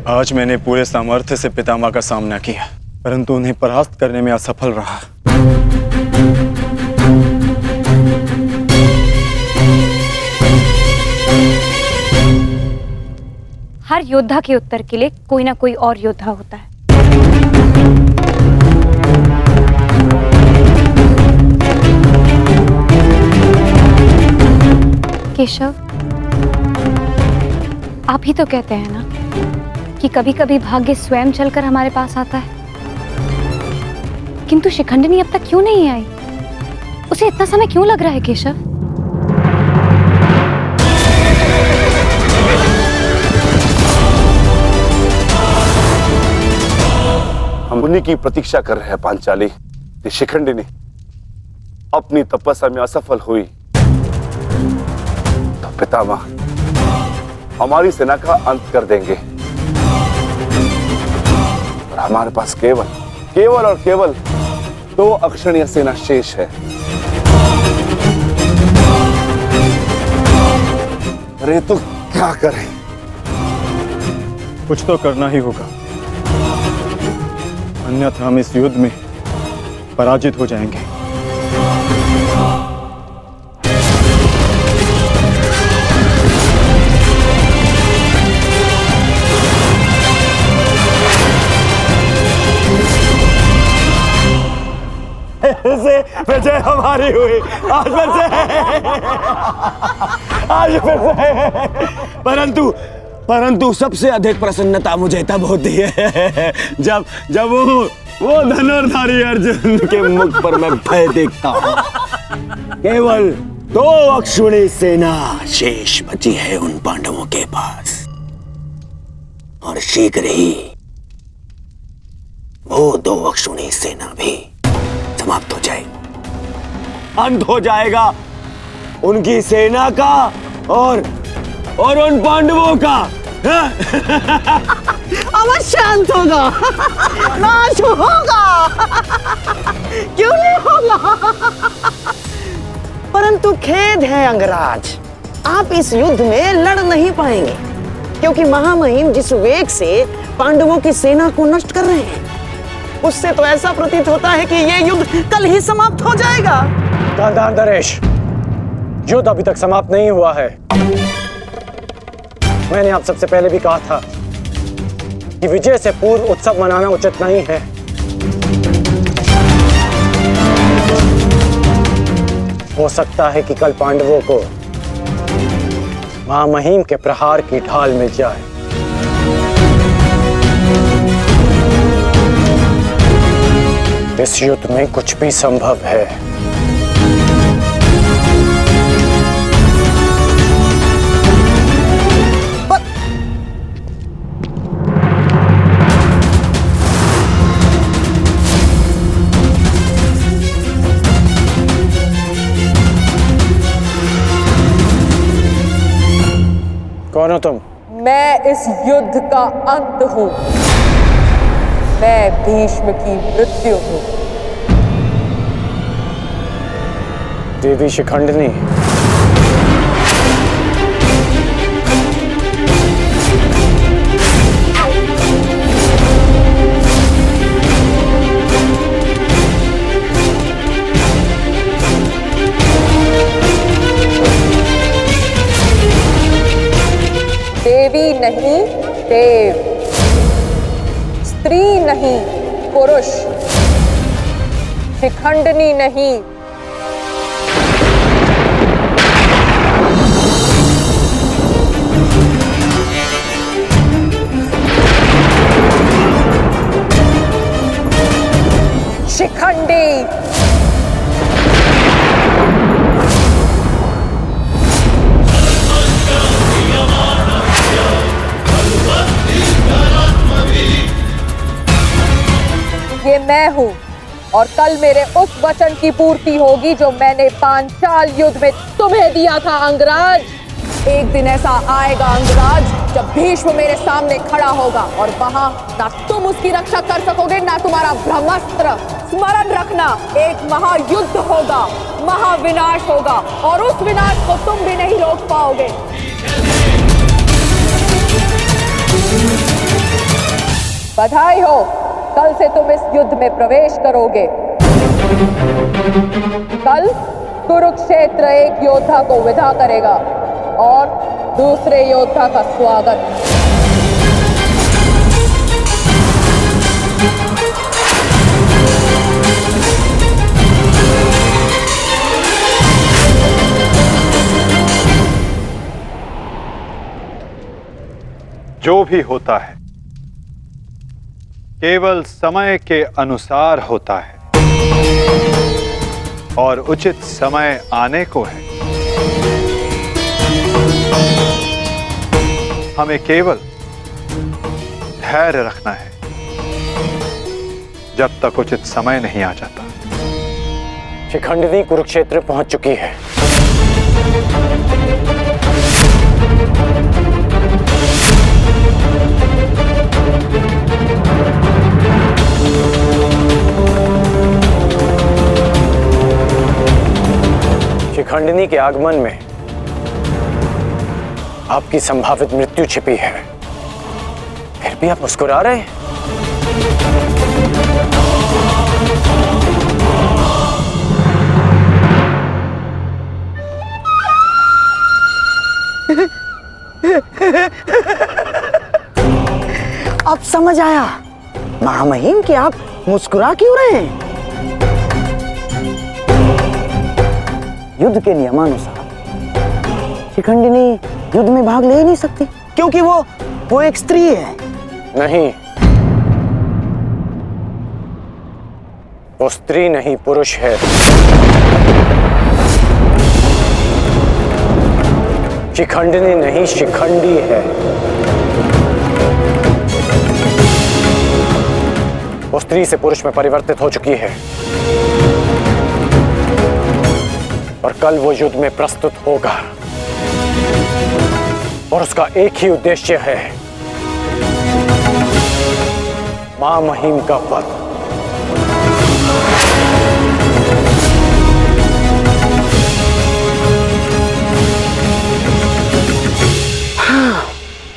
आज मैंने पूरे सामर्थ्य से पितामह का सामना किया, परंतु उन्हें परास्त करने में असफल रहा। हर योद्धा के उत्तर के लिए कोई ना कोई और योद्धा होता है। केशव, आप ही तो कहते हैं ना कि कभी कभी भाग्य स्वयं चलकर हमारे पास आता है, किंतु शिखंडिनी अब तक क्यों नहीं आई? उसे इतना समय क्यों लग रहा है केशव? हम उन्हीं की प्रतीक्षा कर रहे हैं पांचाली। ये शिखंडिनी अपनी तपस्या में असफल हुई तो पितामह हमारी सेना का अंत कर देंगे और हमारे पास केवल और केवल 2 अक्षणीय सेना शेष है। अरे तो क्या करें? कुछ तो करना ही होगा, अन्यथा हम इस युद्ध में पराजित हो जाएंगे। से विजय हमारी हुई, आज फिर से। परंतु सबसे अधिक प्रसन्नता मुझे तब होती है जब वो धनुर्धारी अर्जुन के मुख पर मैं भय देखता हूँ। केवल 2 अक्षुणी सेना शेष बची है उन पांडवों के पास, और शीघ्र ही वो 2 अक्षुणी सेना भी समाप्त हो जाएगी। अंत हो जाएगा उनकी सेना का और उन पांडवों का। अवश्य अंत होगा, नाश होगा, क्यों नहीं होगा? परंतु खेद है अंगराज, आप इस युद्ध में लड़ नहीं पाएंगे, क्योंकि महामहिम जिस वेग से पांडवों की सेना को नष्ट कर रहे हैं, उससे तो ऐसा प्रतीत होता है कि यह युद्ध कल ही समाप्त हो जाएगा। गांधार नरेश, युद्ध अभी तक समाप्त नहीं हुआ है। मैंने आप सबसे पहले भी कहा था कि विजय से पूर्व उत्सव मनाना उचित नहीं है। हो सकता है कि कल पांडवों को महामहिम के प्रहार की ढाल मिल जाए। इस युद्ध में कुछ भी संभव है। कौन हो तुम? मैं इस युद्ध का अंत हूं। मैं भीष्म की मृत्यु हूं। देवी शिखंडिनी, देवी नहीं देव, स्त्री नहीं पुरुष, शिखंडिनी नहीं। शिखंडी। ये मैं हूं, और कल मेरे उस वचन की पूर्ति होगी जो मैंने पांचाल युद्ध में तुम्हें दिया था अंगराज। एक दिन ऐसा आएगा अंगराज जब भीष्म मेरे सामने खड़ा होगा, और वहां ना तुम उसकी रक्षा कर सकोगे ना तुम्हारा ब्रह्मास्त्र। स्मरण रखना, एक महायुद्ध होगा, महाविनाश होगा, और उस विनाश को तुम भी नहीं रोक पाओगे। बधाई हो, कल से तुम इस युद्ध में प्रवेश करोगे। कल कुरुक्षेत्र एक योद्धा को विदा करेगा और दूसरे योद्धा का स्वागत। जो भी होता है केवल समय के अनुसार होता है और उचित समय आने को है। हमें केवल धैर्य रखना है जब तक उचित समय नहीं आ जाता। शिखंडिनी कुरुक्षेत्र पहुंच चुकी है। शिखंडिनी के आगमन में आपकी संभावित मृत्यु छिपी है, फिर भी आप मुस्कुरा रहे हैं। अब समझ आया महामहिम कि आप मुस्कुरा क्यों रहे हैं। युद्ध के नियमानुसार शिखंडिनी युद्ध में भाग ले ही नहीं सकती, क्योंकि वो एक स्त्री है। नहीं, वो स्त्री नहीं पुरुष है। शिखंडिनी नहीं शिखंडी है। वो स्त्री से पुरुष में परिवर्तित हो चुकी है और कल वो युद्ध में प्रस्तुत होगा और उसका एक ही उद्देश्य है, मां महिम का वध। हाँ,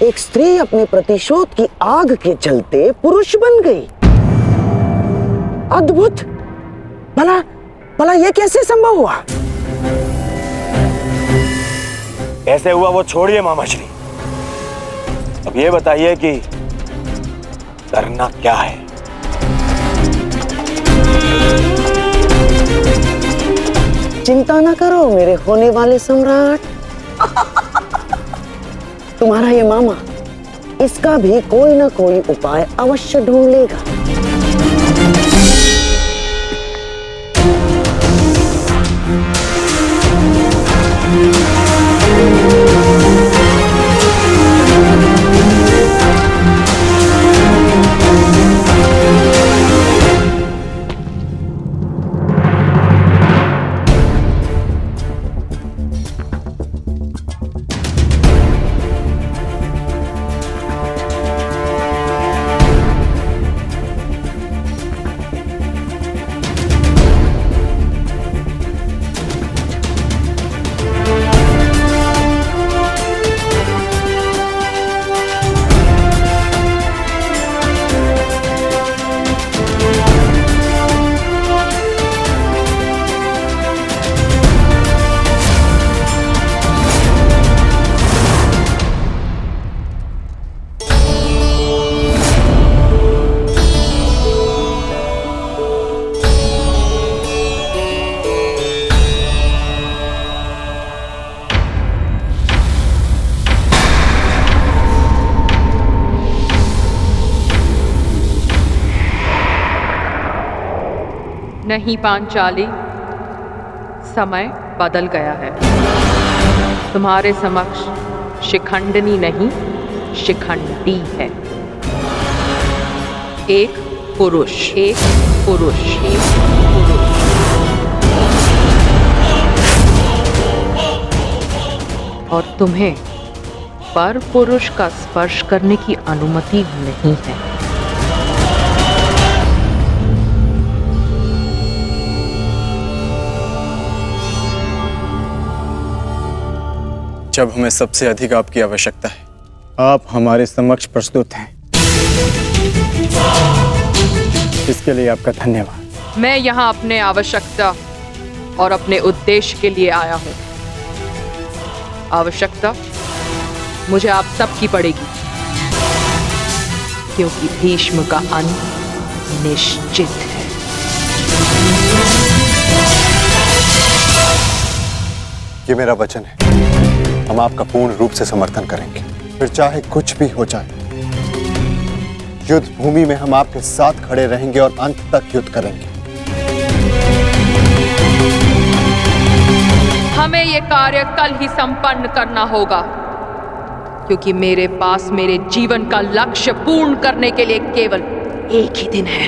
एक स्त्री अपने प्रतिशोध की आग के चलते पुरुष बन गई। अद्भुत। भला यह कैसे संभव हुआ? कैसे हुआ वो छोड़िए मामाश्री, अब ये बताइए कि करना क्या है। चिंता ना करो मेरे होने वाले सम्राट। तुम्हारा ये मामा इसका भी कोई ना कोई उपाय अवश्य ढूंढ लेगा। नहीं पांचाली, समय बदल गया है। तुम्हारे समक्ष शिखंडिनी नहीं शिखंडी है। एक पुरुष, एक पुरुष, एक पुरुष। और तुम्हें पर पुरुष का स्पर्श करने की अनुमति नहीं है। जब हमें सबसे अधिक आपकी आवश्यकता है, आप हमारे समक्ष प्रस्तुत हैं। इसके लिए आपका धन्यवाद। मैं यहाँ अपने आवश्यकता और अपने उद्देश्य के लिए आया हूँ। आवश्यकता मुझे आप सबकी पड़ेगी, क्योंकि भीष्म का अंत निश्चित है। ये मेरा वचन है, हम आपका पूर्ण रूप से समर्थन करेंगे, फिर चाहे कुछ भी हो जाए। युद्ध भूमि में हम आपके साथ खड़े रहेंगे और अंत तक युद्ध करेंगे। हमें यह कार्य कल ही संपन्न करना होगा, क्योंकि मेरे पास मेरे जीवन का लक्ष्य पूर्ण करने के लिए केवल एक ही दिन है।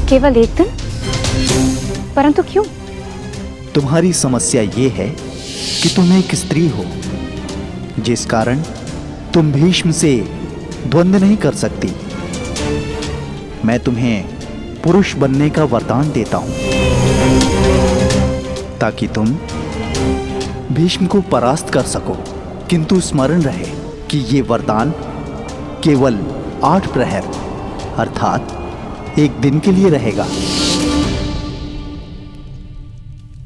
केवल एक दिन? परंतु क्यों? तुम्हारी समस्या ये है कि तुम एक स्त्री हो, जिस कारण तुम भीष्म से द्वंद्व नहीं कर सकती। मैं तुम्हें पुरुष बनने का वरदान देता हूं, ताकि तुम भीष्म को परास्त कर सको। किंतु स्मरण रहे कि ये वरदान केवल 8 प्रहर अर्थात एक दिन के लिए रहेगा।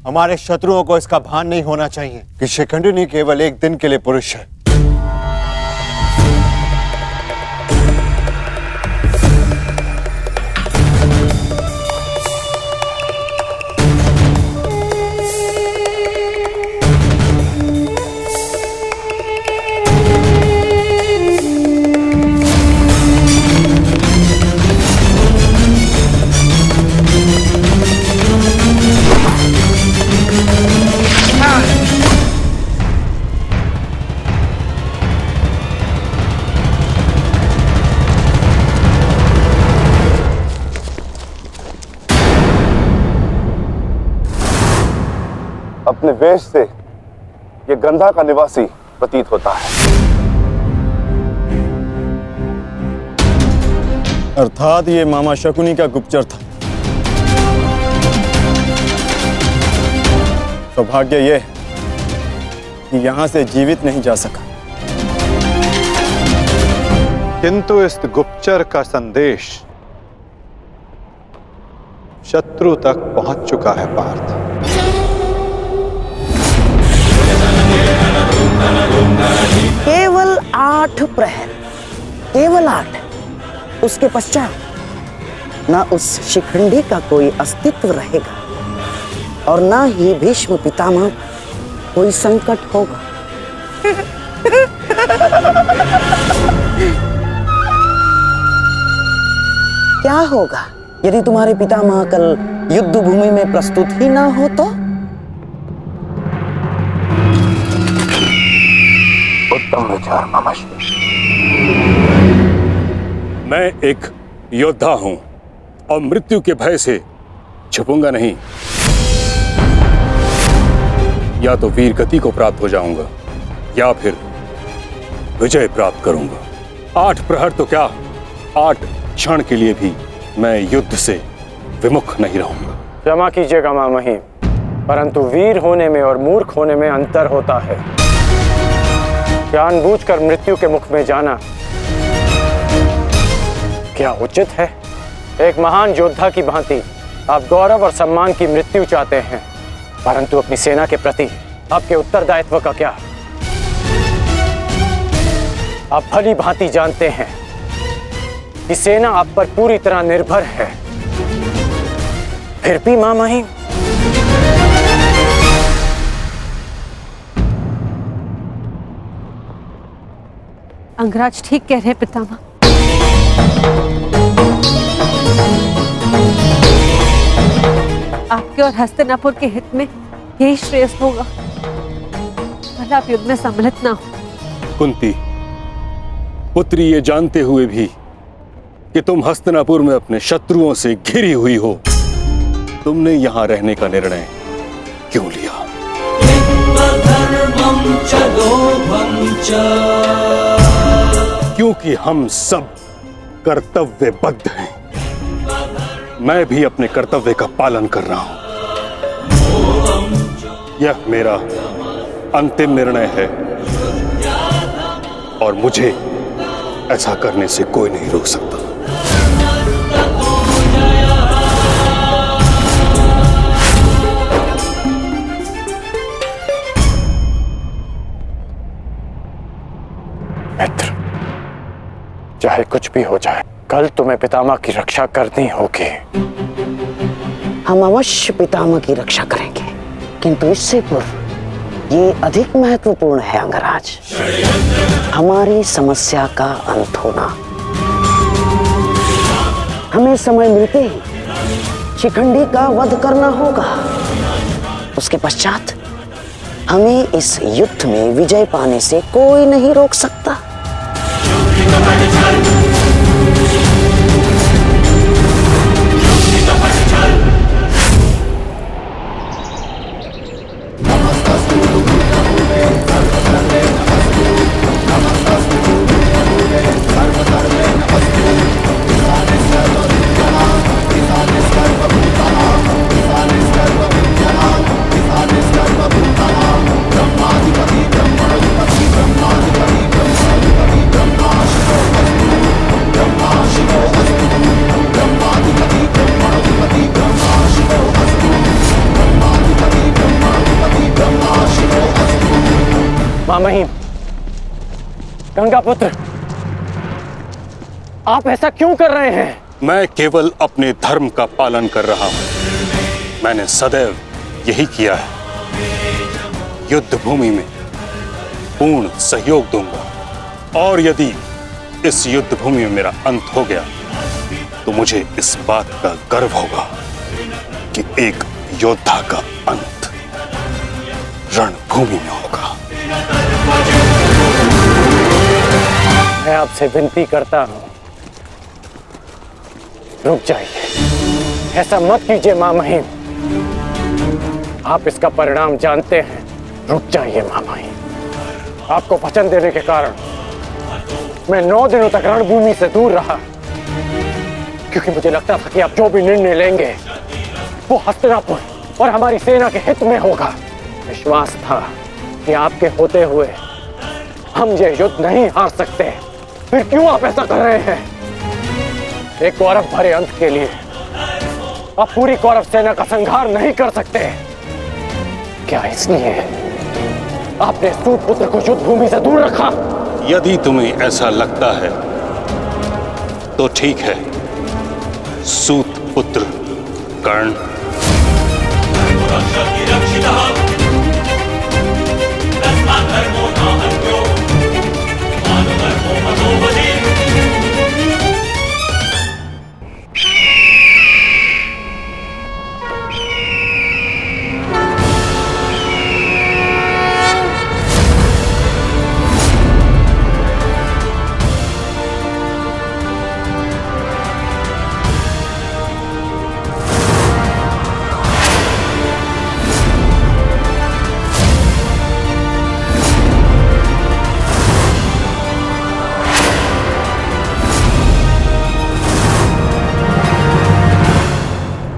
हमारे शत्रुओं को इसका भान नहीं होना चाहिए कि शिखंडिनी केवल एक दिन के लिए पुरुष है। अपने वेश से ये गंधा का निवासी प्रतीत होता है। अर्थात ये मामा शकुनी का गुप्तचर था। सौभाग्य ये है कि यहां से जीवित नहीं जा सका। किंतु इस गुप्तचर का संदेश शत्रु तक पहुंच चुका है पार्थ। केवल 8 प्रहर, केवल 8। उसके पश्चात ना उस शिखंडी का कोई अस्तित्व रहेगा और ना ही भीष्म पितामह कोई संकट होगा। क्या होगा यदि तुम्हारे पितामह कल युद्ध भूमि में प्रस्तुत ही ना हो तो? उत्तम विचार मामाश्री। मैं एक योद्धा हूं और मृत्यु के भय से छुपूंगा नहीं। या तो वीर गति को प्राप्त हो जाऊंगा या फिर विजय प्राप्त करूंगा। 8 प्रहर तो क्या, 8 क्षण के लिए भी मैं युद्ध से विमुख नहीं रहूंगा। क्षमा कीजिएगा मामा ही, परंतु वीर होने में और मूर्ख होने में अंतर होता है। जानबूझकर मृत्यु के मुख में जाना क्या उचित है? एक महान योद्धा की भांति आप गौरव और सम्मान की मृत्यु चाहते हैं, परंतु अपनी सेना के प्रति आपके उत्तरदायित्व का क्या? आप भली भांति जानते हैं कि सेना आप पर पूरी तरह निर्भर है। फिर भी मामा ही अंगराज ठीक कह रहे पितामह। आपके और हस्तिनापुर के हित में यही श्रेष्ठ होगा, भला आप युद्ध में सम्मिलित ना हो। कुंती पुत्री, ये जानते हुए भी कि तुम हस्तिनापुर में अपने शत्रुओं से घिरी हुई हो, तुमने यहां रहने का निर्णय क्यों लिया? क्योंकि हम सब कर्तव्यबद्ध हैं। मैं भी अपने कर्तव्य का पालन कर रहा हूं। यह मेरा अंतिम निर्णय है और मुझे ऐसा करने से कोई नहीं रोक सकता। मित्र, चाहे कुछ भी हो जाए, कल तुम्हें पितामह की रक्षा करनी होगी। हम अवश्य पितामह की रक्षा करेंगे, किंतु इससे पूर्व ये अधिक महत्वपूर्ण है अंगराज, हमारी समस्या का अंत होना। हमें समय मिलते ही शिखंडी का वध करना होगा। उसके पश्चात हमें इस युद्ध में विजय पाने से कोई नहीं रोक सकता। मामहिम, गंगापुत्र, आप ऐसा क्यों कर रहे हैं? मैं केवल अपने धर्म का पालन कर रहा हूं। मैंने सदैव यही किया है। युद्ध भूमि में पूर्ण सहयोग दूंगा और यदि इस युद्ध भूमि में मेरा अंत हो गया तो मुझे इस बात का गर्व होगा कि एक योद्धा का अंत रणभूमि में होगा। मैं आपसे विनती करता हूं, रुक जाइए। ऐसा मत कीजिए मामहिम, आप इसका परिणाम जानते हैं। रुक जाइए मामहिम। आपको वचन देने के कारण मैं 9 दिनों तक रणभूमि से दूर रहा, क्योंकि मुझे लगता था कि आप जो भी निर्णय लेंगे वो हस्तिनापुर और हमारी सेना के हित में होगा। विश्वास था कि आपके होते हुए हम ये युद्ध नहीं हार सकते। फिर क्यों आप ऐसा कर रहे हैं? एक कौरव भरे अंत के लिए आप पूरी कौरव सेना का संहार नहीं कर सकते। क्या इसलिए आपने सूत पुत्र को युद्ध भूमि से दूर रखा? यदि तुम्हें ऐसा लगता है तो ठीक है। सूत पुत्र कर्ण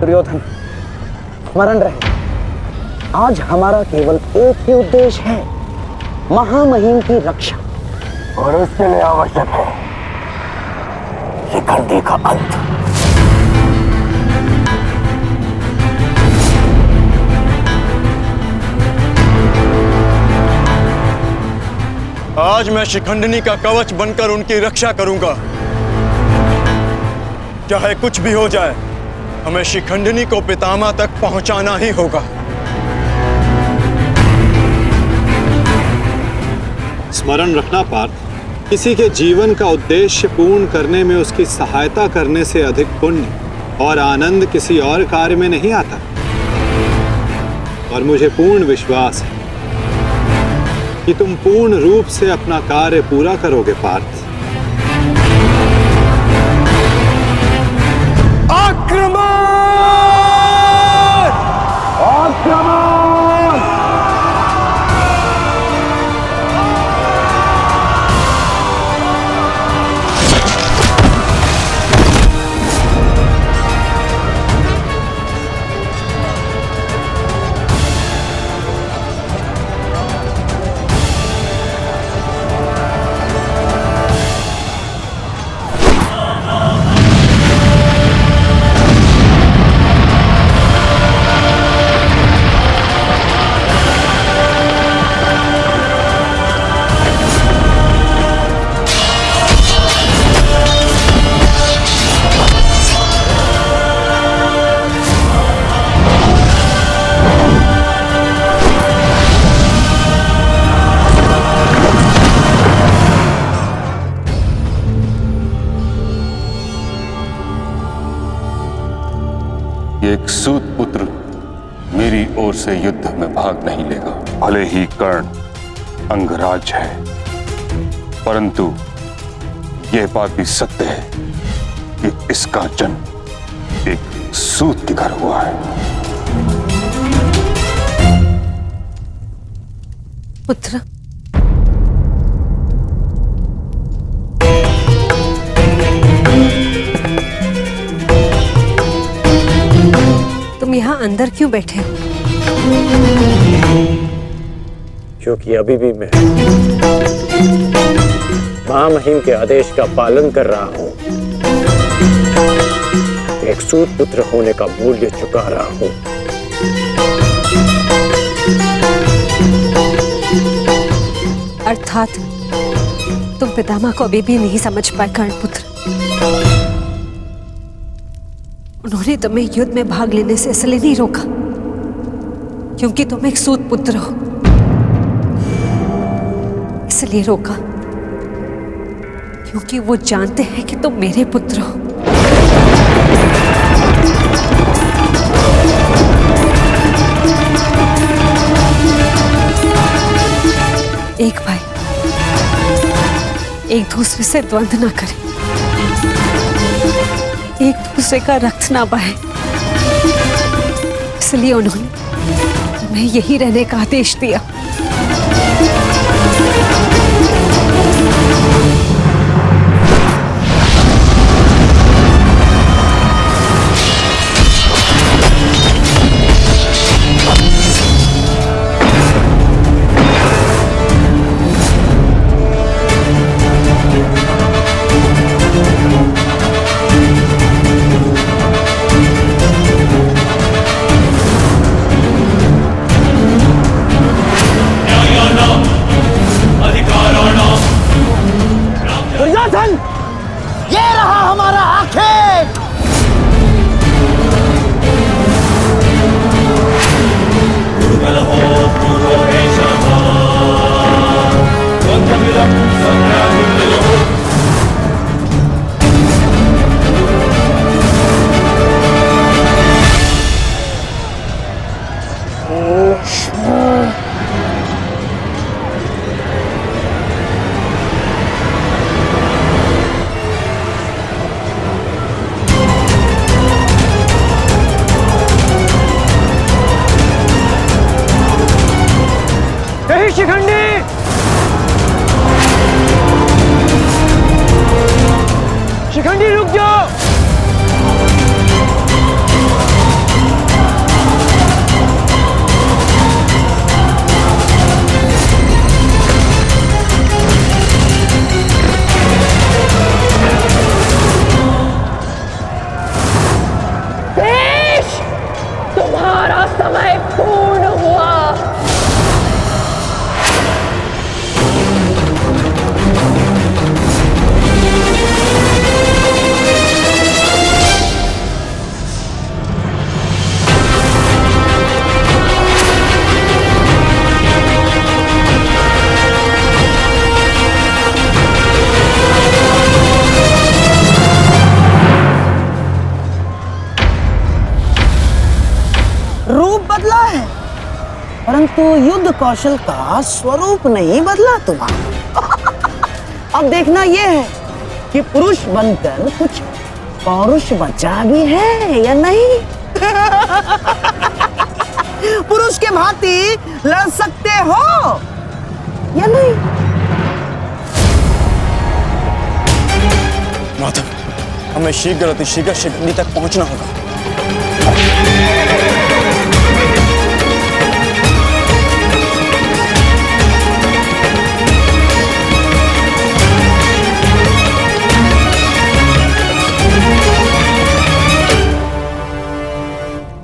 दुर्योधन, स्मरण रहे, आज हमारा केवल एक ही उद्देश्य है, महामहिम की रक्षा, और उसके लिए आवश्यक है शिखंडी का अंत। आज मैं शिखंडिनी का कवच बनकर उनकी रक्षा करूंगा। चाहे कुछ भी हो जाए, हमें शिखंडिनी को पितामह तक पहुंचाना ही होगा। स्मरण रखना पार्थ, किसी के जीवन का उद्देश्य पूर्ण करने में उसकी सहायता करने से अधिक पुण्य और आनंद किसी और कार्य में नहीं आता। और मुझे पूर्ण विश्वास है कि तुम पूर्ण रूप से अपना कार्य पूरा करोगे पार्थ। आक्रमण! आक्रमण! एक सूत पुत्र मेरी ओर से युद्ध में भाग नहीं लेगा। भले ही कर्ण अंगराज है, परंतु यह बात भी सत्य है कि इसका जन्म एक सूत के घर हुआ है। पुत्र, तुम यहाँ अंदर क्यों बैठे हो? क्योंकि अभी भी मैं महामहिम के आदेश का पालन कर रहा हूं। एक सूत पुत्र होने का मूल्य चुका रहा हूं। अर्थात तुम पितामह को अभी भी नहीं समझ पाए कर्ण पुत्र। उन्होंने तुम्हें युद्ध में भाग लेने से इसलिए नहीं रोका क्योंकि तुम एक सूत पुत्र हो, इसलिए रोका क्योंकि वो जानते हैं कि तुम मेरे पुत्र हो। एक भाई एक दूसरे से द्वंद्व ना करें, एक दूसरे का रक्त ना बहे, इसलिए उन्होंने तुम्हें यही रहने का आदेश दिया। ये रहा हमारा आखेट। शिखंडी, शिखंडी रुक जाओ। देश, तुम्हारा समय पूर्ण हुआ। रूप बदला है परंतु युद्ध कौशल का स्वरूप नहीं बदला तुम्हारा। अब देखना यह है कि पुरुष बनकर कुछ पौरुष बचा भी है या नहीं। पुरुष के भांति लड़ सकते हो या नहीं। माधव, हमें शीघ्र अतिशीघ्र शिखंडी तक पहुंचना होगा।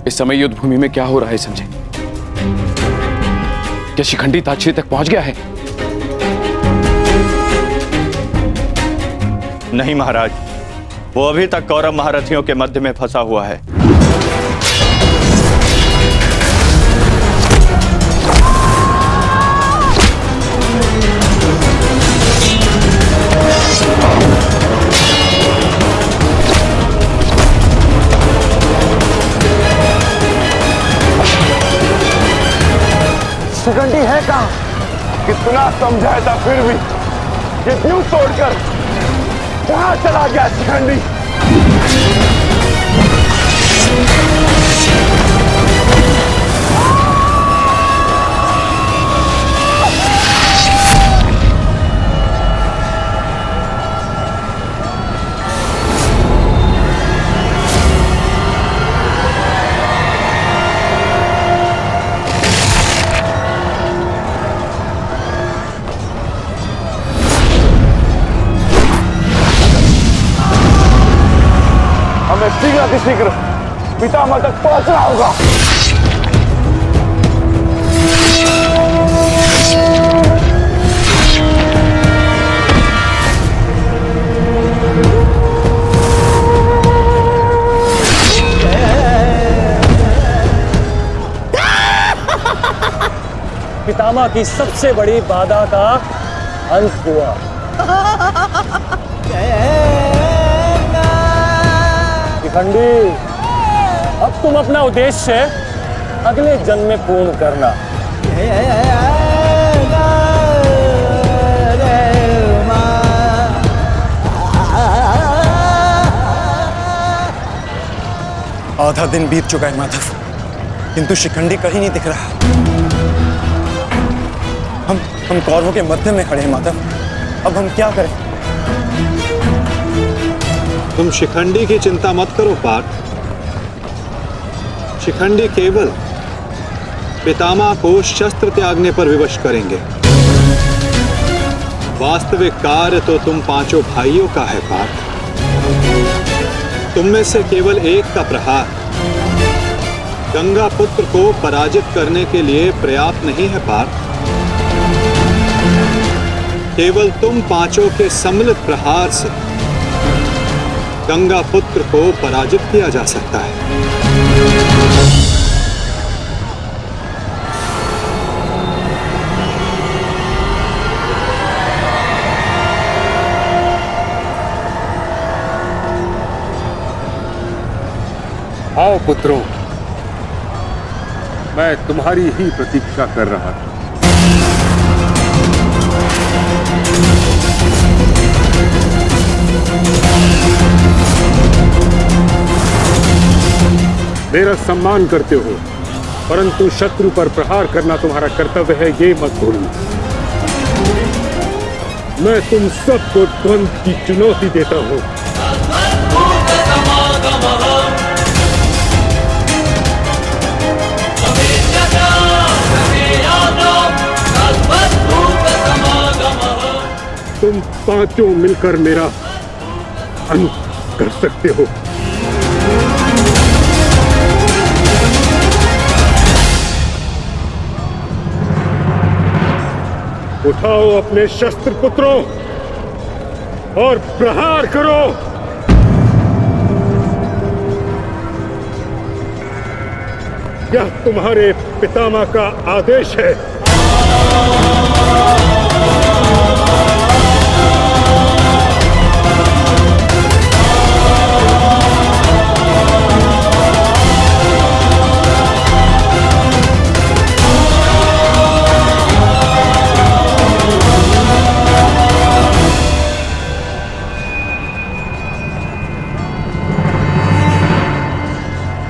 इस समय युद्ध भूमि में क्या हो रहा है संजय? क्या शिखंडी ताक्षी तक पहुंच गया है? नहीं महाराज, वो अभी तक कौरव महारथियों के मध्य में फंसा हुआ है। शिखंडी है कहाँ? कितना समझाया था फिर भी ये द्वीप तोड़कर कहाँ चला गया शिखंडी? हमें शीघ्र पितामह तक पहुंचना होगा। पितामह की सबसे बड़ी बाधा का अंत हुआ। शिखंडी, अब तुम अपना उद्देश्य अगले जन्म में पूर्ण करना। आधा दिन बीत चुका है माधव, किंतु शिखंडी कहीं नहीं दिख रहा। हम कौरवों के मध्य में खड़े हैं माधव, अब हम क्या करें? तुम शिखंडी की चिंता मत करो पार्थ। शिखंडी केवल पितामह को शस्त्र त्यागने पर विवश करेंगे। वास्तविक कार्य तो तुम पांचों भाइयों का है पार्थ। तुम में से केवल एक का प्रहार गंगा पुत्र को पराजित करने के लिए पर्याप्त नहीं है पार्थ। केवल तुम पांचों के सम्मिलित प्रहार से गंगा पुत्र को पराजित किया जा सकता है। आओ पुत्रों, मैं तुम्हारी ही प्रतीक्षा कर रहा था। मेरा सम्मान करते हो, परंतु शत्रु पर प्रहार करना तुम्हारा कर्तव्य है, ये मत भूलना। मैं तुम सबको द्वंद्व की चुनौती देता हूं। तुम पांचों मिलकर मेरा अंत कर सकते हो। उठाओ अपने शस्त्र पुत्रों और प्रहार करो। यह तुम्हारे पितामह का आदेश है।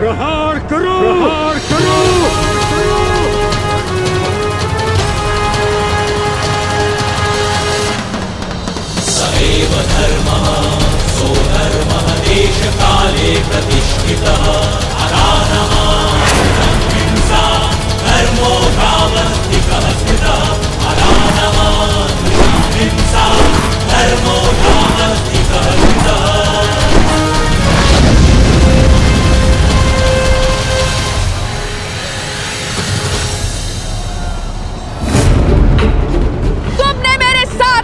प्रहार करो, प्रहार करो। सदैव धर्मः सोधर्मः देश काले प्रतिष्ठितः हिंसा धर्मो धावस्तिकः स्थितः हिंसा धर्मो धावस्तिकः स्थितः।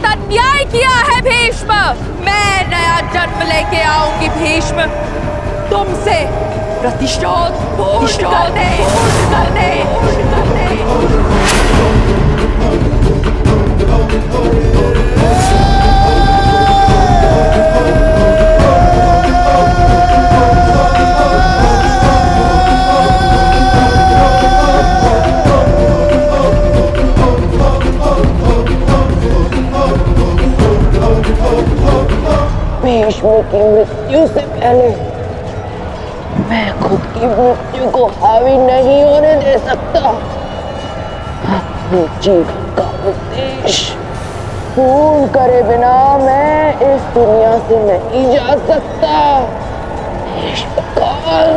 अन्याय किया है भीष्म। मैं नया जन्म लेके आऊंगी भीष्म, तुमसे प्रतिशोध पूर्ण करने। की मृत्यु से पहले मैं खुद की मृत्यु को हावी नहीं होने दे सकता। अपने जीवन का उद्देश्य पूर्ण करे बिना मैं इस दुनिया से नहीं जा सकता। काल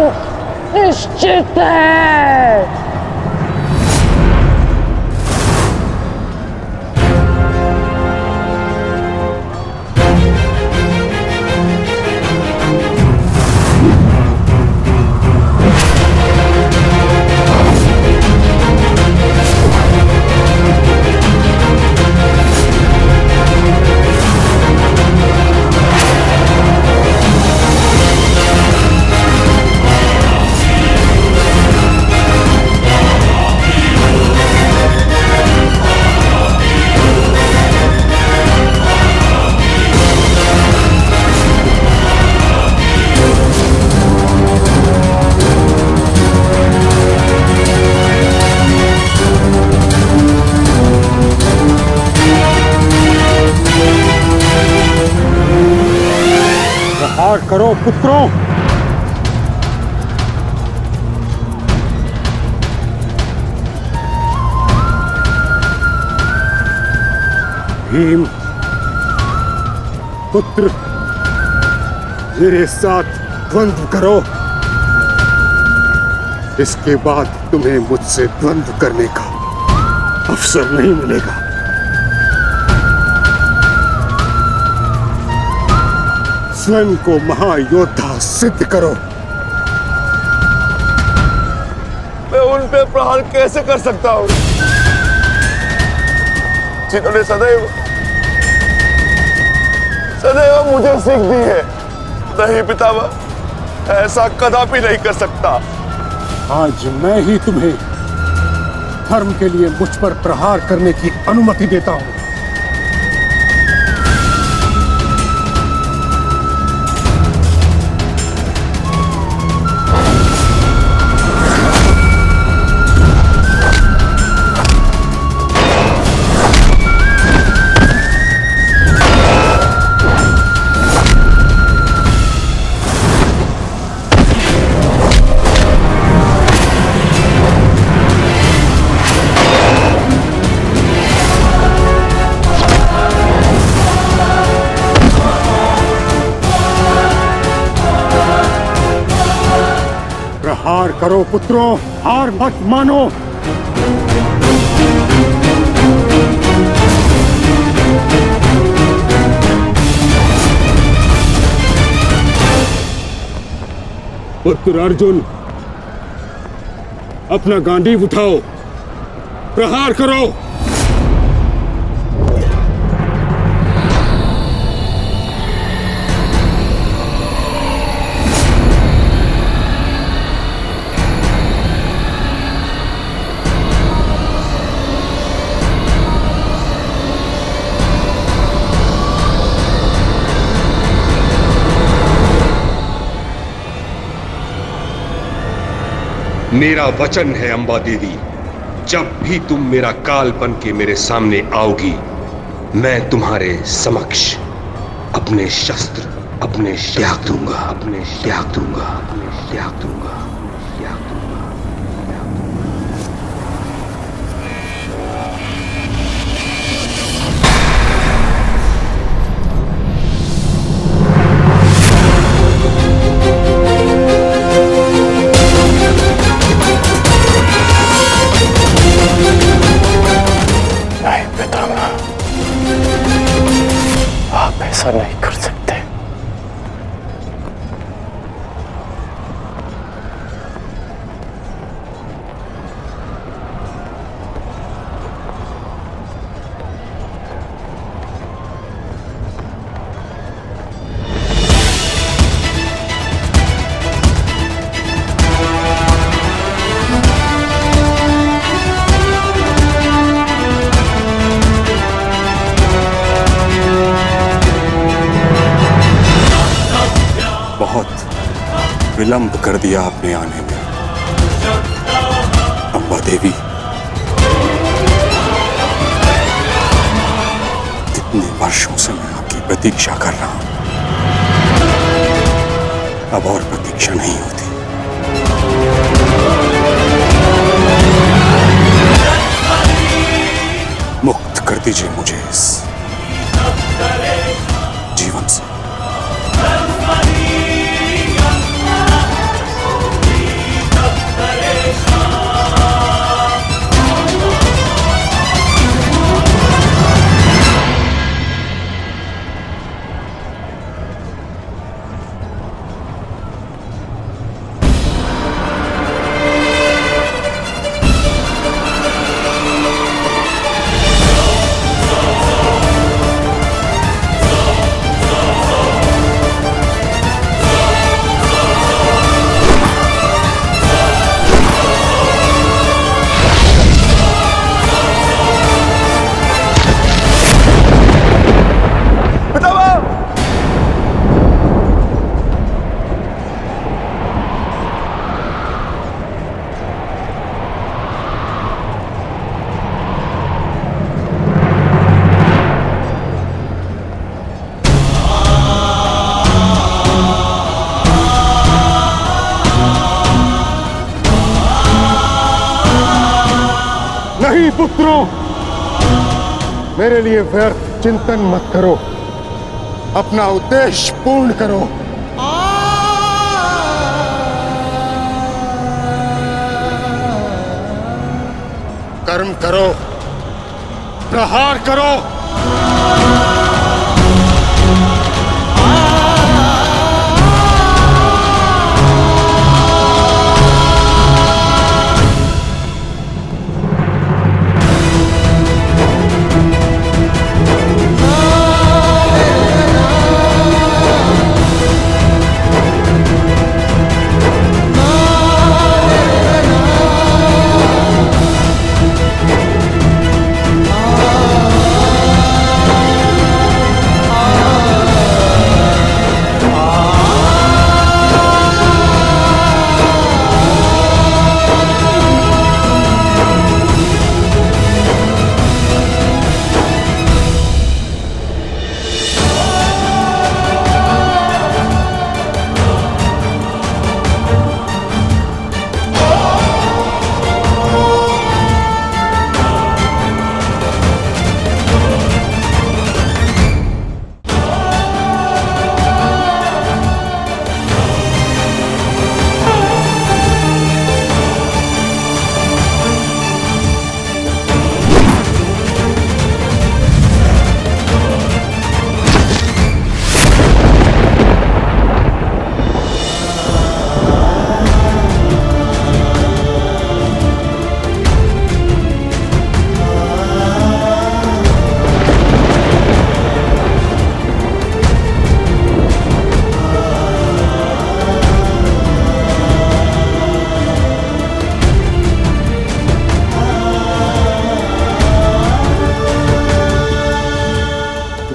निश्चित है। प्रहार करो पुत्रों। भीम पुत्र, मेरे साथ द्वंद्व करो। इसके बाद तुम्हें मुझसे द्वंद्व करने का अवसर नहीं मिलेगा। स्वयं को महायोद्धा सिद्ध करो। मैं उन पे प्रहार कैसे कर सकता हूं जिन्होंने सदैव मुझे सीख दी है? नहीं पितामह, ऐसा कदापि नहीं कर सकता। आज मैं ही तुम्हें धर्म के लिए मुझ पर प्रहार करने की अनुमति देता हूं। प्रहार करो पुत्रों, हार मत मानो। पुत्र अर्जुन, अपना गांडीव उठाओ, प्रहार करो। मेरा वचन है अंबा देवी, जब भी तुम मेरा काल बन के मेरे सामने आओगी, मैं तुम्हारे समक्ष अपने शस्त्र त्याग दूंगा, अपने त्याग दूंगा, अपने त्याग दूंगा, त्याग दूंगा। ऐसा नहीं कर सकते। विलंब कर दिया आपने आने में, अंबा देवी। कितने वर्षों से मैं आपकी प्रतीक्षा कर रहा हूं। अब और प्रतीक्षा नहीं होती। मुक्त कर दीजिए मुझे इस जीवन से। नहीं पुत्रों, मेरे लिए व्यर्थ चिंतन मत करो, अपना उद्देश्य पूर्ण करो। कर्म करो, प्रहार करो।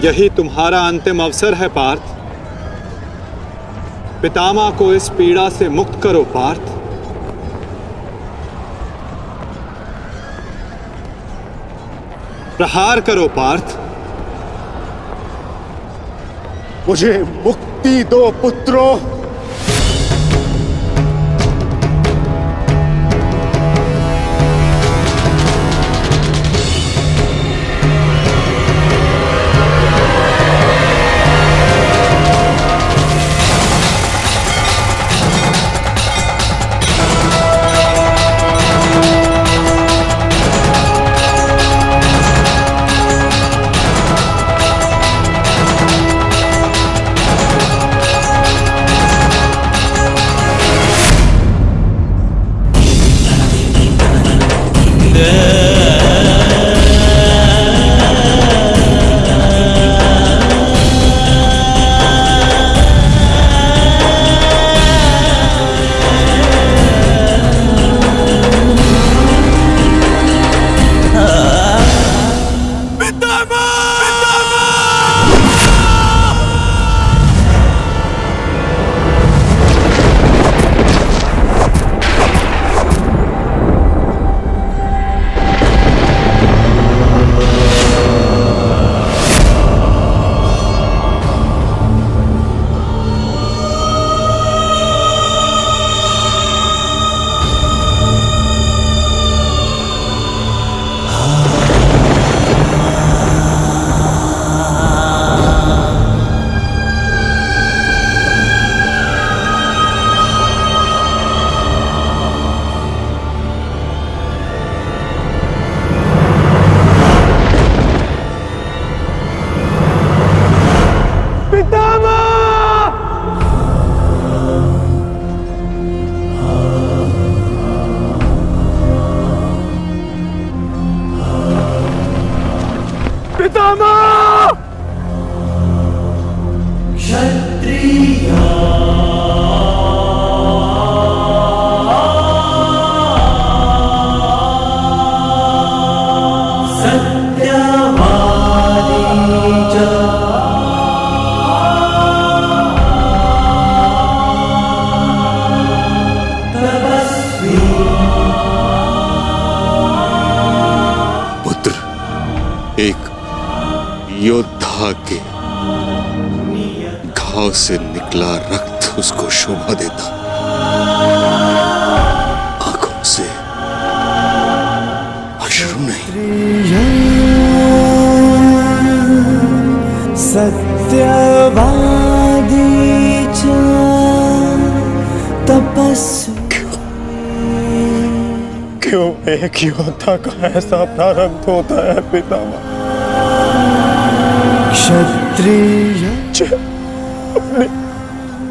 यही तुम्हारा अंतिम अवसर है पार्थ। पितामह को इस पीड़ा से मुक्त करो पार्थ। प्रहार करो पार्थ। मुझे मुक्ति दो पुत्रों। पितामह। एक योद्धा के घाव से निकला रक्त उसको शोभा देता, आंखों से अश्रु नहीं। सत्यवादी च तपस्वी। क्यों एक योद्धा का ऐसा प्रारब्ध होता है पितामह? क्षत्रिय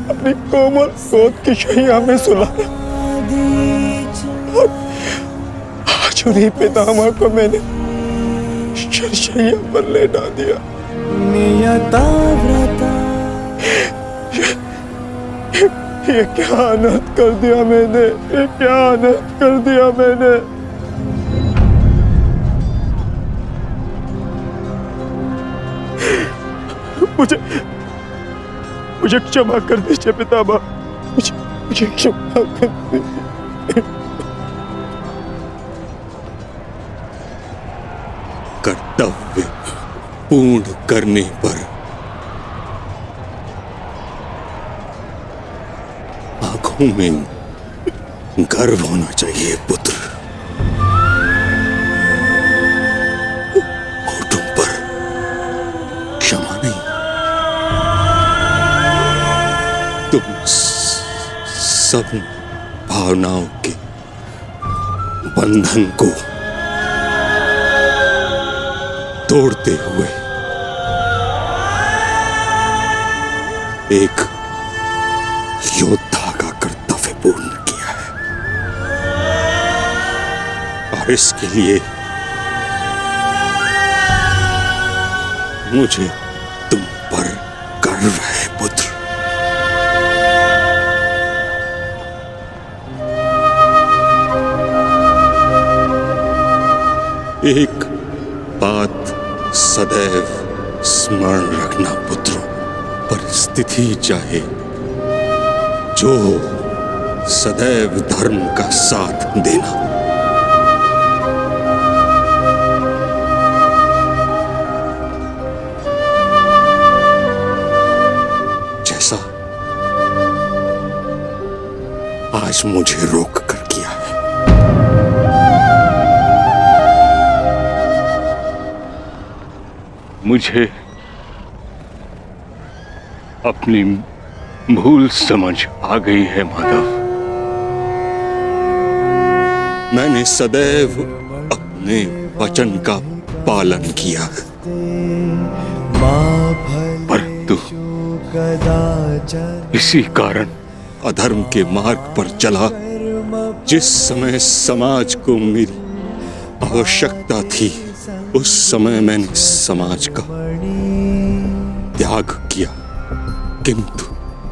अपनी कोमल गोद की शैया में सुलाया। आज उन्हीं पितामह को मैंने शरशैया पर लेटा दिया। नियता व्रता। ये क्या अनर्थ कर दिया मैंने, ये क्या अनर्थ कर दिया मैंने। मुझे क्षमा कर दीजिए पितामह, मुझे क्षमा कर दीजिए। कर्तव्य पूर्ण करने पर आंखों में गर्व होना चाहिए पुत्र, होठों पर क्षमा नहीं। तुम सब भावनाओं के बंधन को तोड़ते हुए एक योद्धा का कर्तव्य पूर्ण किया है, और इसके लिए मुझे तुम पर गर्व है पुत्र। एक बात सदैव स्मरण रखना पुत्रों, परिस्थिति चाहे जो सदैव धर्म का साथ देना। जैसा आज मुझे रोक कर किया है। मुझे अपनी भूल समझ आ गई है माधव। मैंने सदैव अपने वचन का पालन किया है, परंतु इसी कारण अधर्म के मार्ग पर चला। जिस समय समाज को मेरी आवश्यकता थी, उस समय मैंने समाज का त्याग किया, किंतु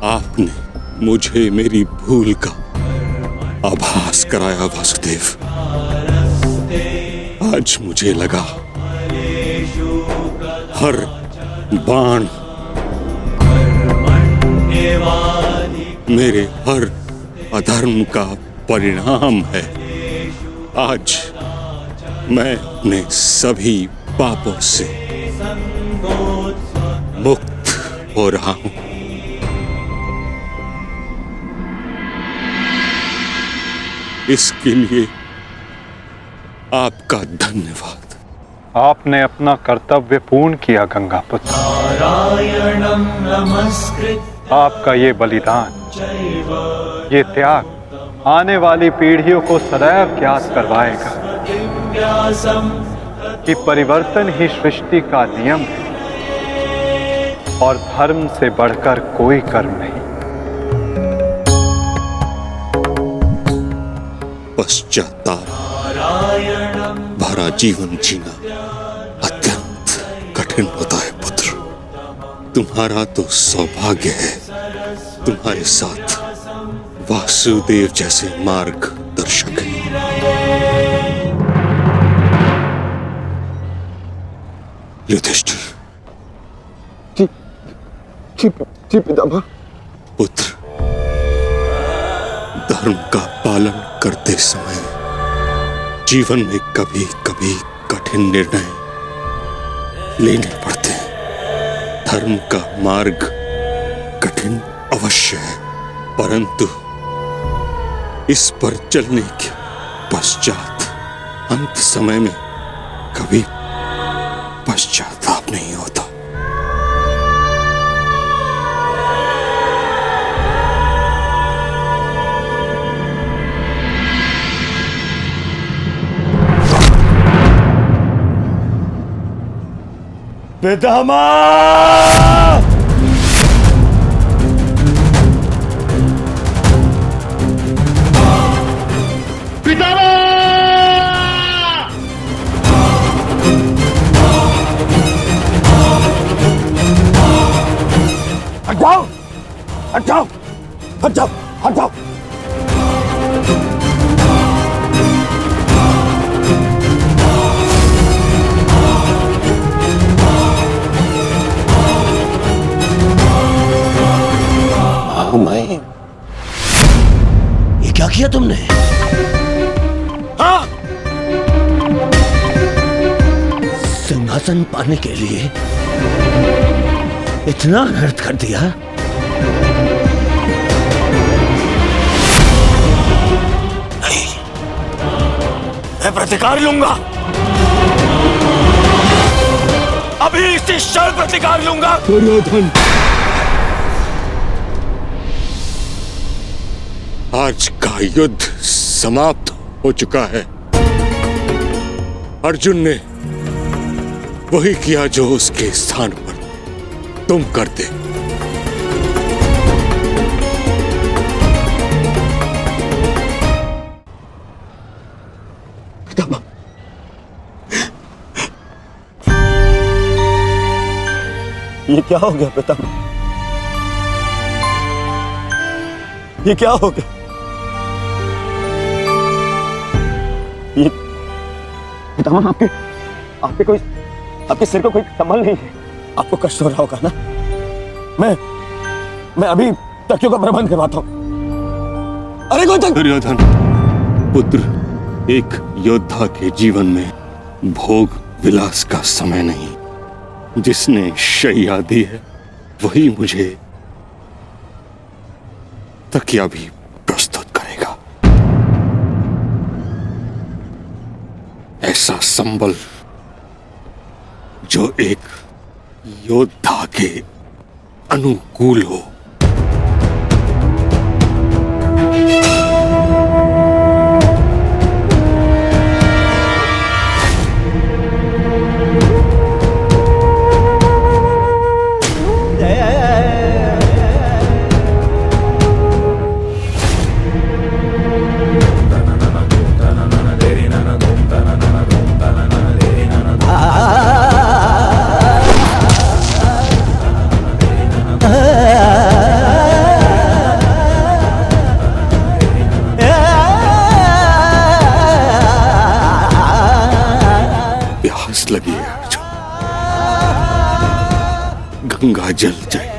आपने मुझे मेरी भूल का आभास कराया वासुदेव। आज मुझे लगा हर बाण मेरे हर अधर्म का परिणाम है। आज मैं अपने सभी पापों से मुक्त हो रहा हूं। इसके लिए आपका धन्यवाद। आपने अपना कर्तव्य पूर्ण किया गंगापुत्र। आपका ये बलिदान, ये त्याग आने वाली पीढ़ियों को सदैव ज्ञात करवाएगा कि परिवर्तन ही सृष्टि का नियम है और धर्म से बढ़कर कोई कर्म नहीं। पश्चाताप भरा जीवन जीना अत्यंत कठिन कठिन होता है पुत्र। तुम्हारा तो सौभाग्य है, तुम्हारे साथ वासुदेव जैसे मार्गदर्शक हैं। युधिष्ठिर। जी पितामह। पुत्र, धर्म का पालन करते समय जीवन में कभी कभी कठिन निर्णय लेने पड़ते हैं। धर्म का मार्ग कठिन अवश्य है, परंतु इस पर चलने के पश्चात अंत समय में कभी पश्चाताप नहीं होता। पितामह! हट जाओ, हट जाओ, हट जाओ, हट जाओ। ये क्या किया तुमने? हाँ? सिंहासन पाने के लिए इतना अनर्थ कर दिया? नहीं, मैं प्रतिकार लूंगा। अभी इसी क्षण प्रतिकार लूंगा। दुर्योधन, आज का युद्ध समाप्त हो चुका है। अर्जुन ने वही किया जो उसके स्थान पर तुम करते। ये क्या हो गया पितामह? ये क्या हो गया? ये पितामह, आपके सिर को कोई संभल नहीं है। आपको कष्ट हो रहा होगा ना? मैं अभी तकियों का प्रबंध करवाता हूं। अरे कोई तक... दुर्योधन पुत्र, एक योद्धा के जीवन में भोग विलास का समय नहीं। जिसने शैया दी है वही मुझे तकिया भी प्रस्तुत करेगा। ऐसा संबल जो एक योद्धा के अनुकूल हो। लगी है अर्जुन, गंगा जल जाए।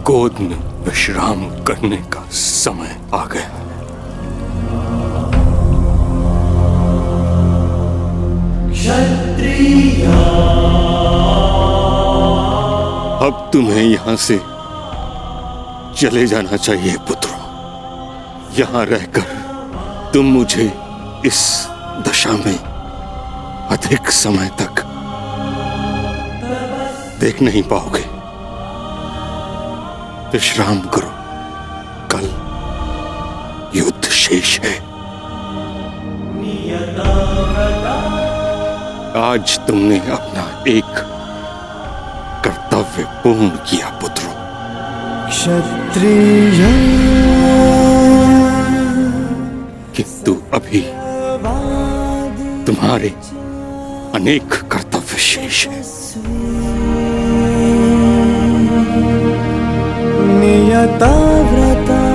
गोद में विश्राम करने का समय आ गया है। क्षत्रिय अब तुम्हें यहां से चले जाना चाहिए पुत्रों। यहां रहकर तुम मुझे इस दशा में अधिक समय तक देख नहीं पाओगे। विश्राम करो, कल युद्ध शेष है। आज तुमने अपना एक कर्तव्य पूर्ण किया पुत्रों। क्षत्रिय किंतु अभी तुम्हारे अनेक कर्तव्य शेष हैं। नियता व्रता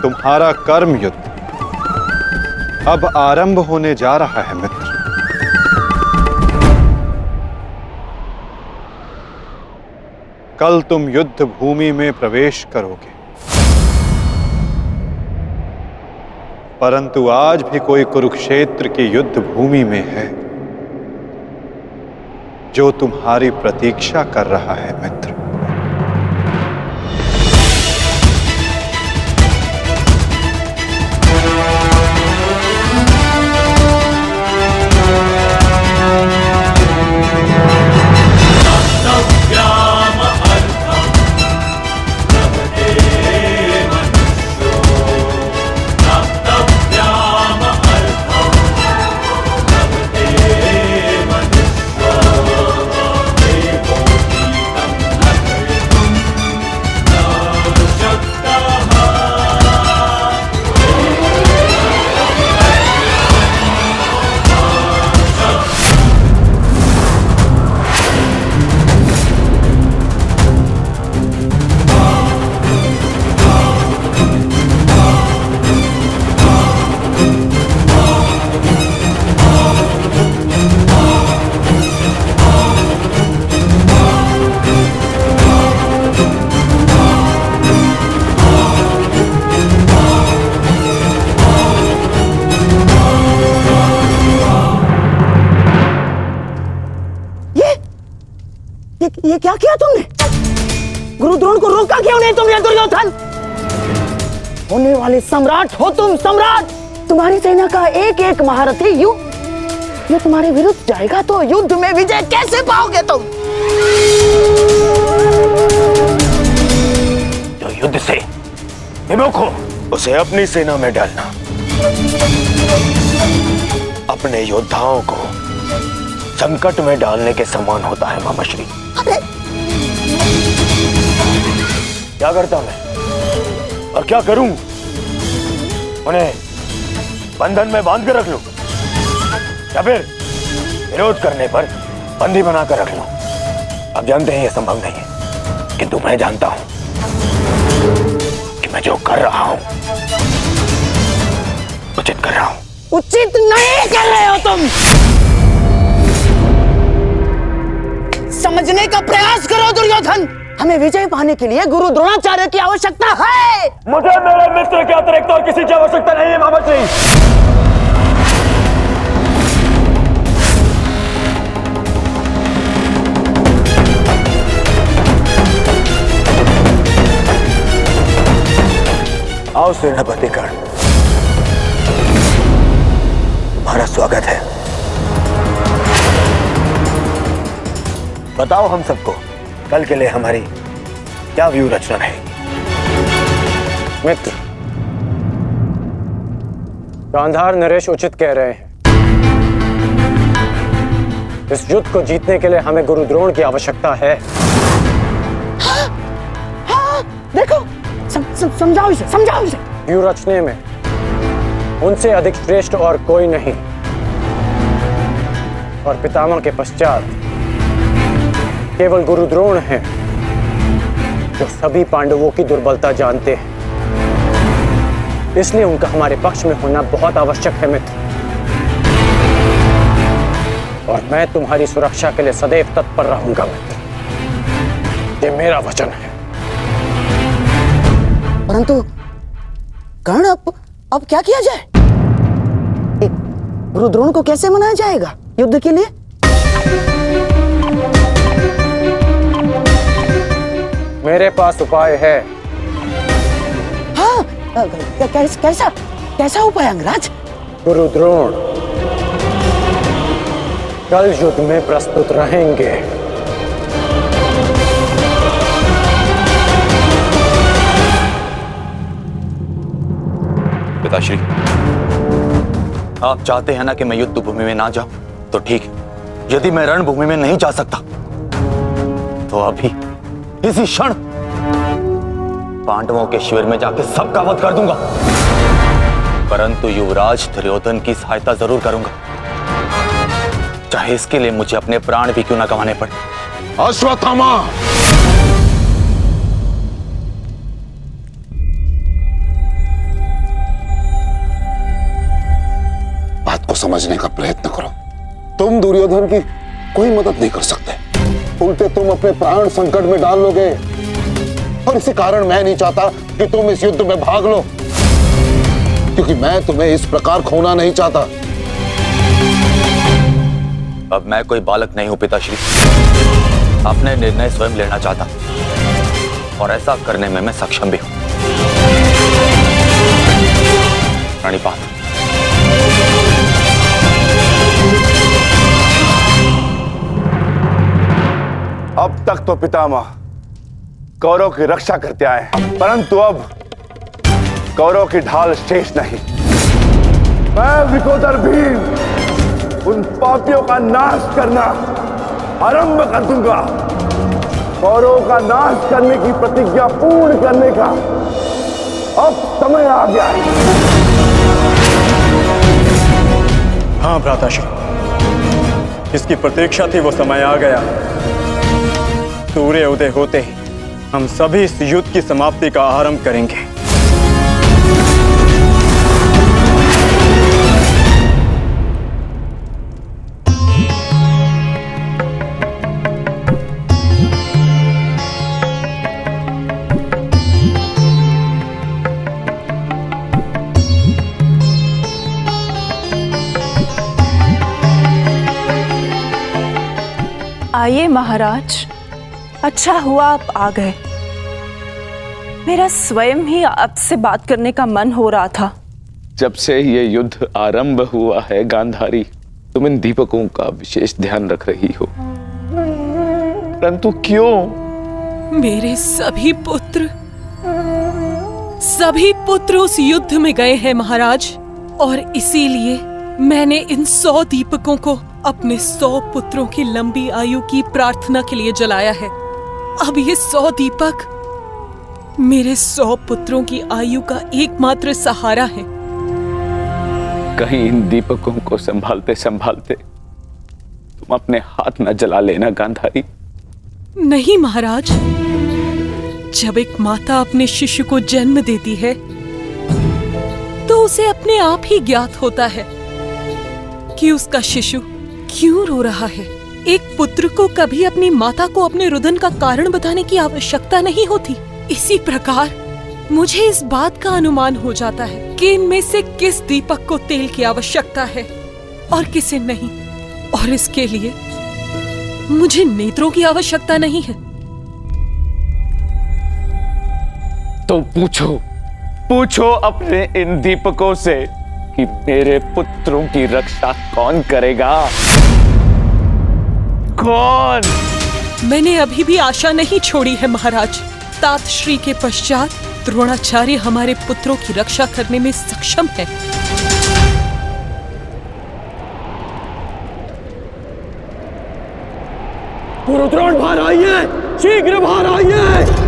तुम्हारा कर्म युद्ध अब आरंभ होने जा रहा है मित्र। कल तुम युद्ध भूमि में प्रवेश करोगे, परंतु आज भी कोई कुरुक्षेत्र की युद्ध भूमि में है जो तुम्हारी प्रतीक्षा कर रहा है मित्र। ये क्या किया तुमने? गुरुद्रोण को रोका क्यों नहीं तुमने दुर्योधन? होने वाले सम्राट हो तुम, सम्राट। तुम्हारी सेना का एक एक महारथी ये तुम्हारे विरुद्ध जाएगा तो युद्ध में विजय कैसे पाओगे तुम? जो युद्ध से विमुख हो उसे अपनी सेना में डालना अपने योद्धाओं को संकट में डालने के समान होता है मामाश्री। क्या करता मैं और क्या करूं? उन्हें बंधन में बांध कर रख लूं या फिर विरोध करने पर बंदी बनाकर रख लूं? आप जानते हैं यह संभव नहीं है, किंतु मैं जानता हूं कि मैं जो कर रहा हूं उचित कर रहा हूं। उचित नहीं कर रहे हो तुम। समझने का प्रयास करो दुर्योधन। हमें विजय पाने के लिए गुरु द्रोणाचार्य की आवश्यकता है। मुझे मेरे मित्र के अतिरिक्त और किसी की आवश्यकता नहीं है मामाश्री। आओ सेनापति कर्ण, तुम्हारा स्वागत है। बताओ हम सबको कल के लिए हमारी क्या व्यू रचना रहेगी? मित्र, गांधार नरेश उचित कह रहे हैं। इस युद्ध को जीतने के लिए हमें गुरु द्रोण की आवश्यकता है। हाँ, देखो समझाओ इसे, समझाओ इसे। व्यू रचने में उनसे अधिक श्रेष्ठ और कोई नहीं, और पितामह के पश्चात केवल गुरु द्रोण हैं जो सभी पांडवों की दुर्बलता जानते हैं। इसलिए उनका हमारे पक्ष में होना बहुत आवश्यक है मित्र, और मैं तुम्हारी सुरक्षा के लिए सदैव तत्पर रहूंगा मित्र। ये मेरा वचन है। परंतु कर्ण, अब क्या किया जाए? गुरु द्रोण को कैसे मनाया जाएगा युद्ध के लिए? मेरे पास उपाय है। हाँ, कैसा उपाय अंगराज? गुरु द्रोण कल युद्ध में प्रस्तुत रहेंगे। पिताश्री, आप चाहते हैं ना कि मैं युद्ध भूमि में ना जाऊं, तो ठीक है। यदि मैं रणभूमि में नहीं जा सकता तो अभी इसी क्षण पांडवों के शिविर में जाके सबका वध कर दूंगा, परंतु युवराज दुर्योधन की सहायता जरूर करूंगा, चाहे इसके लिए मुझे अपने प्राण भी क्यों ना गंवाने पड़े। अश्वत्थामा, बात को समझने का प्रयत्न करो। तुम दुर्योधन की कोई मदद नहीं कर सकते, उल्टे तुम अपने प्राण संकट में डाल लोगे, और इसी कारण मैं नहीं चाहता कि तुम इस युद्ध में भाग लो, क्योंकि मैं तुम्हें इस प्रकार खोना नहीं चाहता। अब मैं कोई बालक नहीं हूं पिताश्री, अपने निर्णय स्वयं लेना चाहता, और ऐसा करने में मैं सक्षम भी हूं। प्रणिपात। अब तक तो पितामह कौरव की रक्षा करते आए हैं, परंतु अब कौरव की ढाल शेष नहीं। मैं विकोदर भीम उन पापियों का नाश करना आरंभ कर दूंगा। कौरव का नाश करने की प्रतिज्ञा पूर्ण करने का अब समय आ गया है। हाँ भ्राताश्री, जिसकी प्रतीक्षा थी वो समय आ गया। सूर्य उदय होते ही हम सभी इस युद्ध की समाप्ति का आरंभ करेंगे। आइए महाराज, अच्छा हुआ आप आ गए। मेरा स्वयं ही आपसे बात करने का मन हो रहा था। जब से ये युद्ध आरंभ हुआ है गांधारी, तुम इन दीपकों का विशेष ध्यान रख रही हो, परंतु क्यों? मेरे सभी पुत्र उस युद्ध में गए हैं महाराज, और इसीलिए मैंने इन 100 दीपकों को अपने 100 पुत्रों की लंबी आयु की प्रार्थना के लिए जलाया है। अब ये 100 दीपक मेरे 100 पुत्रों की आयु का एकमात्र सहारा है। कहीं इन दीपकों को संभालते संभालते तुम अपने हाथ न जला लेना गांधारी। नहीं महाराज, जब एक माता अपने शिशु को जन्म देती है तो उसे अपने आप ही ज्ञात होता है कि उसका शिशु क्यों रो रहा है। एक पुत्र को कभी अपनी माता को अपने रुदन का कारण बताने की आवश्यकता नहीं होती। इसी प्रकार मुझे इस बात का अनुमान हो जाता है कि इनमें से किस दीपक को तेल की आवश्यकता है और किसे नहीं, और इसके लिए मुझे नेत्रों की आवश्यकता नहीं है। तो पूछो अपने इन दीपकों से कि मेरे पुत्रों की रक्षा कौन करेगा? कौन? मैंने अभी भी आशा नहीं छोड़ी है महाराज। तात श्री के पश्चात द्रोणाचार्य हमारे पुत्रों की रक्षा करने में सक्षम है। द्रोण बाहर आइए, शीघ्र बाहर आइए।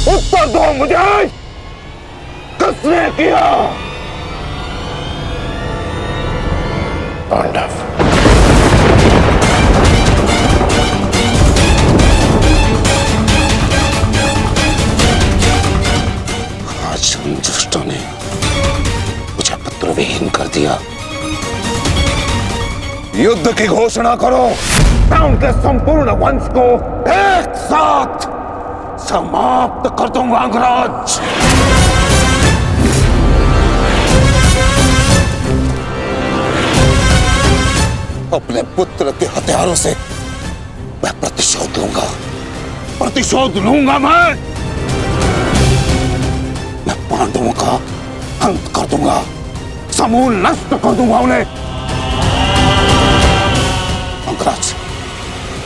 उत्तर दो मुझे, किसने किया? पांडव। आज उन दुष्टों ने मुझे पुत्रविहीन कर दिया। युद्ध की घोषणा करो, मैं उनके संपूर्ण वंश को एक साथ समाप्त कर दूंगा अंगराज। अपने पुत्र के हथियारों से मैं प्रतिशोध लूंगा मैं पांडवों का अंत कर दूंगा, समूल नष्ट कर दूंगा उन्हें। अंगराज,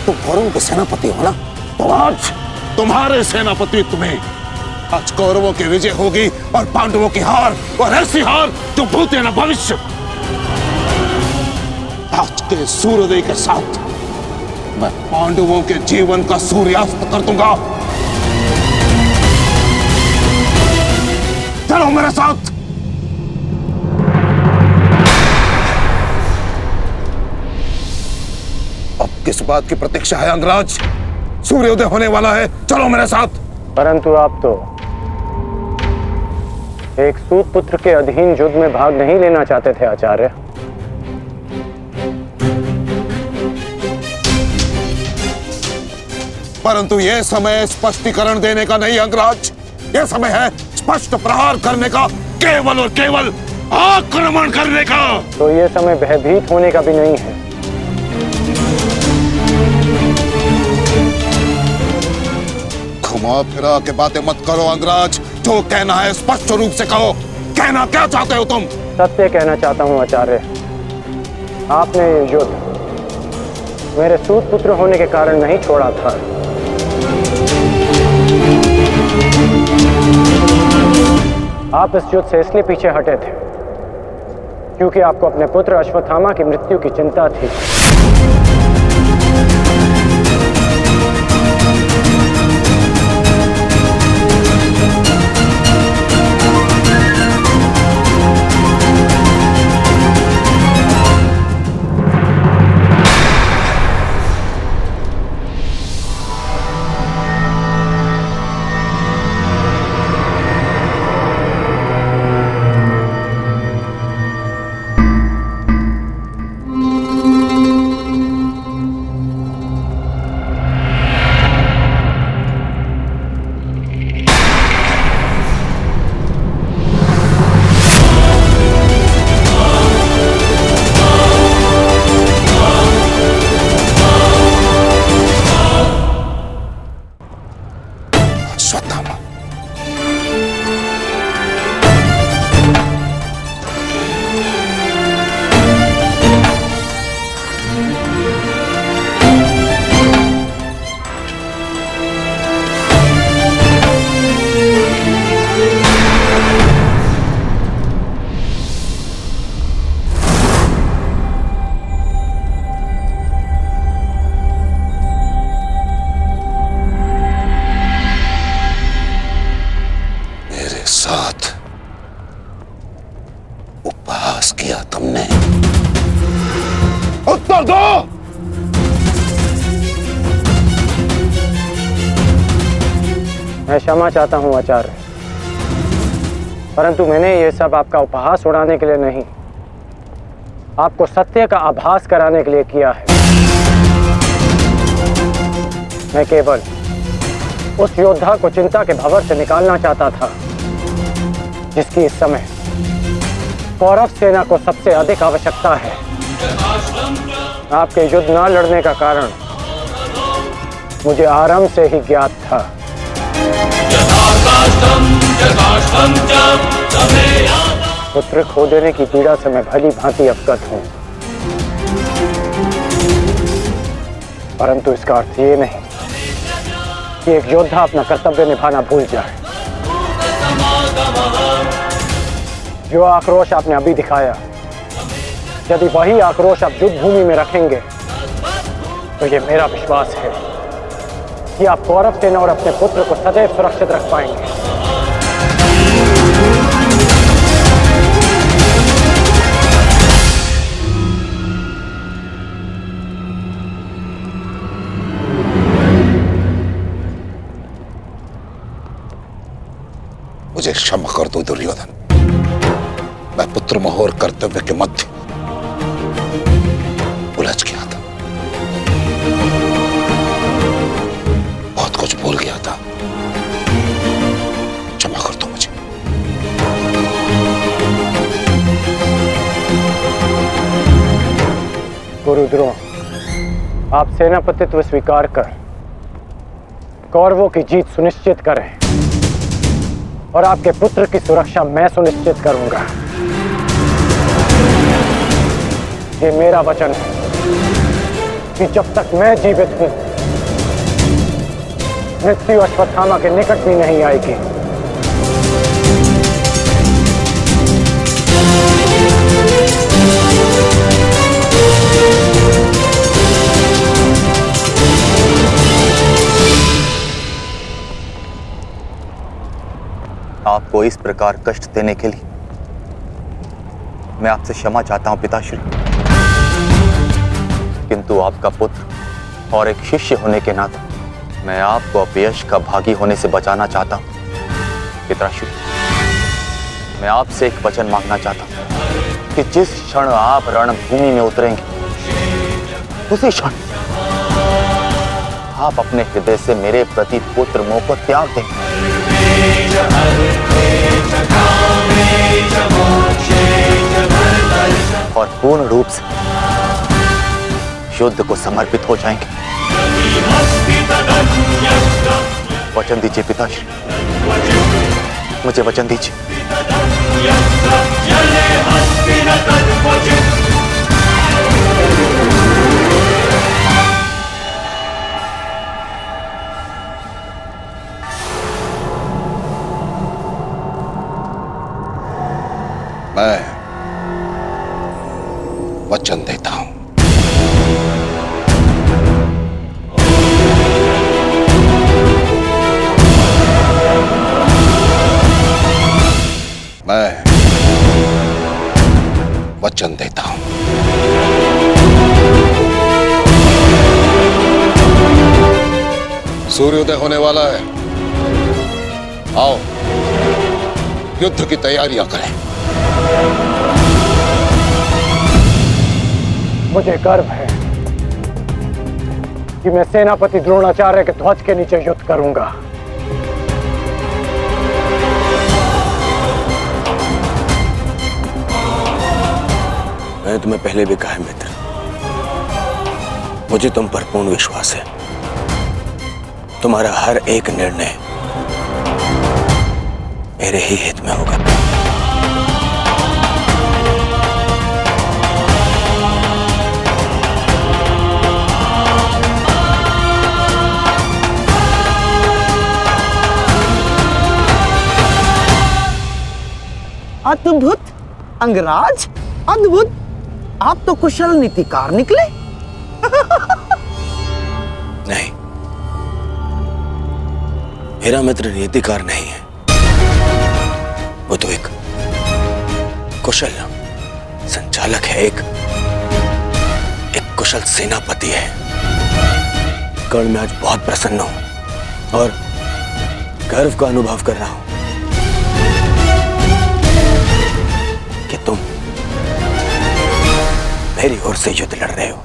तुम कौरवों के सेनापति हो ना, तो आज तुम्हारे सेनापति तुम्हें आज कौरवों की विजय होगी और पांडवों की हार, और ऐसी हार जो भूत न भविष्य। आज के सूर्योदय के साथ मैं पांडवों के जीवन का सूर्यास्त कर दूंगा। चलो मेरे साथ। अब किस बात की प्रतीक्षा है अंगराज? सूर्योदय होने वाला है, चलो मेरे साथ। परंतु आप तो एक सूत पुत्र के अधीन युद्ध में भाग नहीं लेना चाहते थे आचार्य। परंतु यह समय स्पष्टीकरण देने का नहीं अंगराज, यह समय है स्पष्ट प्रहार करने का, केवल और केवल आक्रमण करने का। तो ये समय भयभीत होने का भी नहीं है। घुमा फिरा के बातें मत करो अंगराज, जो कहना है स्पष्ट रूप से कहो। कहना क्या चाहते हो तुम? सत्य कहना चाहता हूँ आचार्य। आपने ये युद्ध मेरे सूत पुत्र होने के कारण नहीं छोड़ा था। आप इस युद्ध से इसलिए पीछे हटे थे क्योंकि आपको अपने पुत्र अश्वत्थामा की मृत्यु की चिंता थी। उत्तर दो। मैं क्षमा चाहता हूँ आचार्य, परंतु मैंने ये सब आपका उपहास उड़ाने के लिए नहीं, आपको सत्य का आभास कराने के लिए किया है। मैं केवल उस योद्धा को चिंता के भंवर से निकालना चाहता था जिसकी इस समय कौरव सेना को सबसे अधिक आवश्यकता है। आपके युद्ध न लड़ने का कारण मुझे आरंभ से ही ज्ञात था। पुत्र खो देने की पीड़ा से मैं भली भांति अवगत हूं, परंतु इसका अर्थ ये नहीं कि एक योद्धा अपना कर्तव्य निभाना भूल जाए। जो आक्रोश आपने अभी दिखाया, यदि वही आक्रोश आप युद्ध भूमि में रखेंगे तो ये मेरा विश्वास है कि आप कौरव सेना और अपने पुत्र को सदैव सुरक्षित रख पाएंगे। मुझे क्षमा कर दो दुर्योधन, मैं पुत्र मोह और कर्तव्य के मध्य उलझ गया था, बहुत कुछ भूल गया था। क्षमा कर दो मुझे। गुरुद्रोण, आप सेनापतित्व स्वीकार कर कौरवों की जीत सुनिश्चित करें और आपके पुत्र की सुरक्षा मैं सुनिश्चित करूंगा। ये मेरा वचन है कि जब तक मैं जीवित हूं, मृत्यु अश्वत्थामा के निकट भी नहीं आएगी। आपको इस प्रकार कष्ट देने के लिए मैं आपसे क्षमा चाहता हूं पिताश्री, किंतु आपका पुत्र और एक शिष्य होने के नाते मैं आपको अपयश का भागी होने से बचाना चाहता हूं। पिताश्री, मैं आपसे एक वचन मांगना चाहता हूं कि जिस क्षण आप रणभूमि में उतरेंगे, उसी क्षण आप अपने हृदय से मेरे प्रति पुत्र मोह को त्याग दें और पूर्ण रूप से युद्ध को समर्पित हो जाएंगे। वचन दीजिए पिताश्री, मुझे वचन दीजिए। मैं वचन देता हूं। मैं वचन देता हूं। सूर्योदय होने वाला है। आओ युद्ध की तैयारियां करें। मुझे गर्व है कि मैं सेनापति द्रोणाचार्य के ध्वज के नीचे युद्ध करूंगा। मैंने तुम्हें पहले भी कहा है मित्र, मुझे तुम पर पूर्ण विश्वास है। तुम्हारा हर एक निर्णय मेरे ही हित में होगा। अद्भुत अंगराज, अद्भुत। आप तो कुशल नीतिकार निकले। नहीं, मेरा मित्र नीतिकार नहीं है, वो तो एक कुशल संचालक है, एक कुशल सेनापति है। कर्ण मैं आज बहुत प्रसन्न हूं और गर्व का अनुभव कर रहा हूं कि तुम मेरी ओर से युद्ध लड़ रहे हो।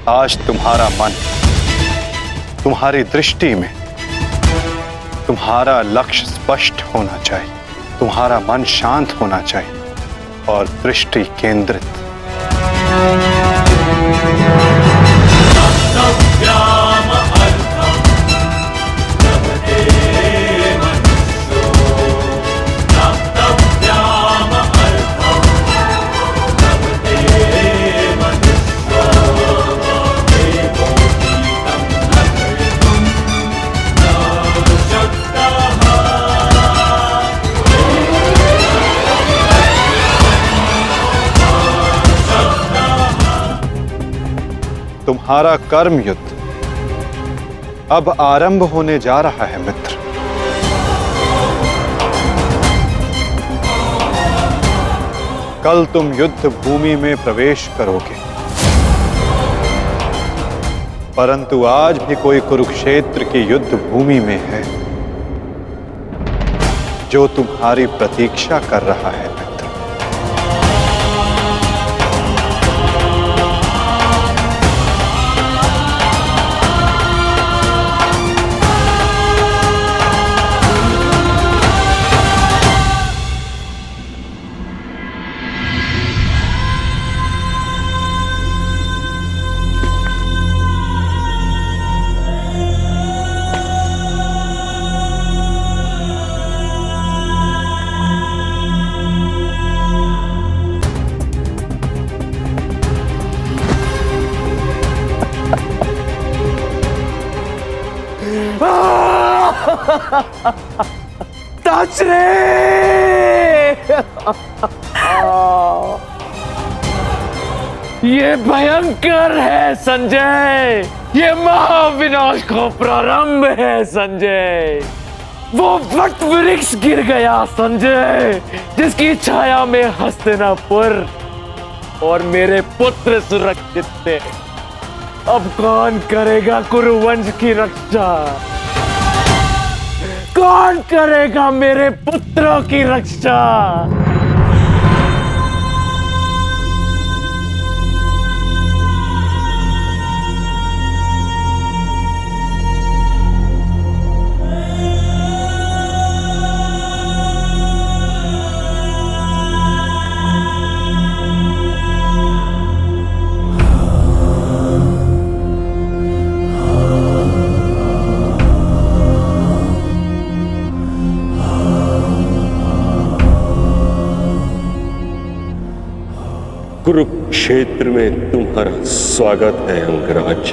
आज तुम्हारा मन, तुम्हारी दृष्टि में तुम्हारा लक्ष्य स्पष्ट होना चाहिए, तुम्हारा मन शांत होना चाहिए और दृष्टि केंद्रित। तुम्हारा कर्म युद्ध अब आरंभ होने जा रहा है मित्र। कल तुम युद्ध भूमि में प्रवेश करोगे, परंतु आज भी कोई कुरुक्षेत्र की युद्ध भूमि में है जो तुम्हारी प्रतीक्षा कर रहा है मित्र। टच रे। ये भयंकर है संजय, ये महाविनाश का प्रारंभ है संजय। वो वट वृक्ष गिर गया संजय, जिसकी छाया में हस्तिनापुर और मेरे पुत्र सुरक्षित थे। अब कौन करेगा कुरुवंश की रक्षा? कौन करेगा मेरे पुत्रों की रक्षा? कुरुक्षेत्र में तुम्हारा स्वागत है अंगराज।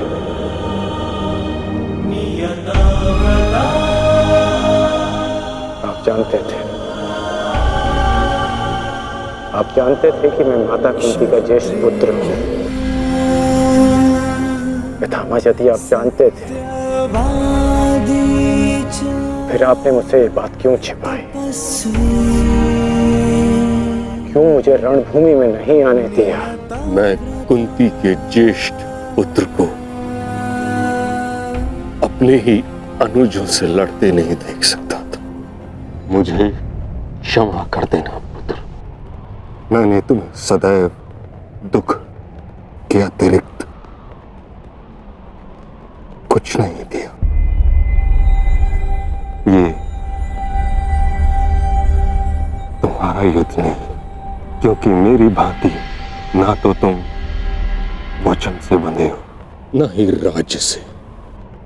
आप जानते थे, आप जानते थे कि मैं माता कुंती का ज्येष्ठ पुत्र हूं। पितामह, यदि आप जानते थे, फिर आपने मुझसे ये बात क्यों छिपाई? क्यों मुझे रणभूमि में नहीं आने दिया? मैं कुंती के ज्येष्ठ पुत्र को अपने ही अनुजों से लड़ते नहीं देख सकता था। मुझे क्षमा कर देना पुत्र। मैंने तुम्हें सदैव दुख के अतिरिक्त कुछ नहीं दिया। ये तुम्हारा युद्ध नहीं, क्योंकि मेरी भांति ना तो तुम वचन से बंधे हो, न ही राज्य से।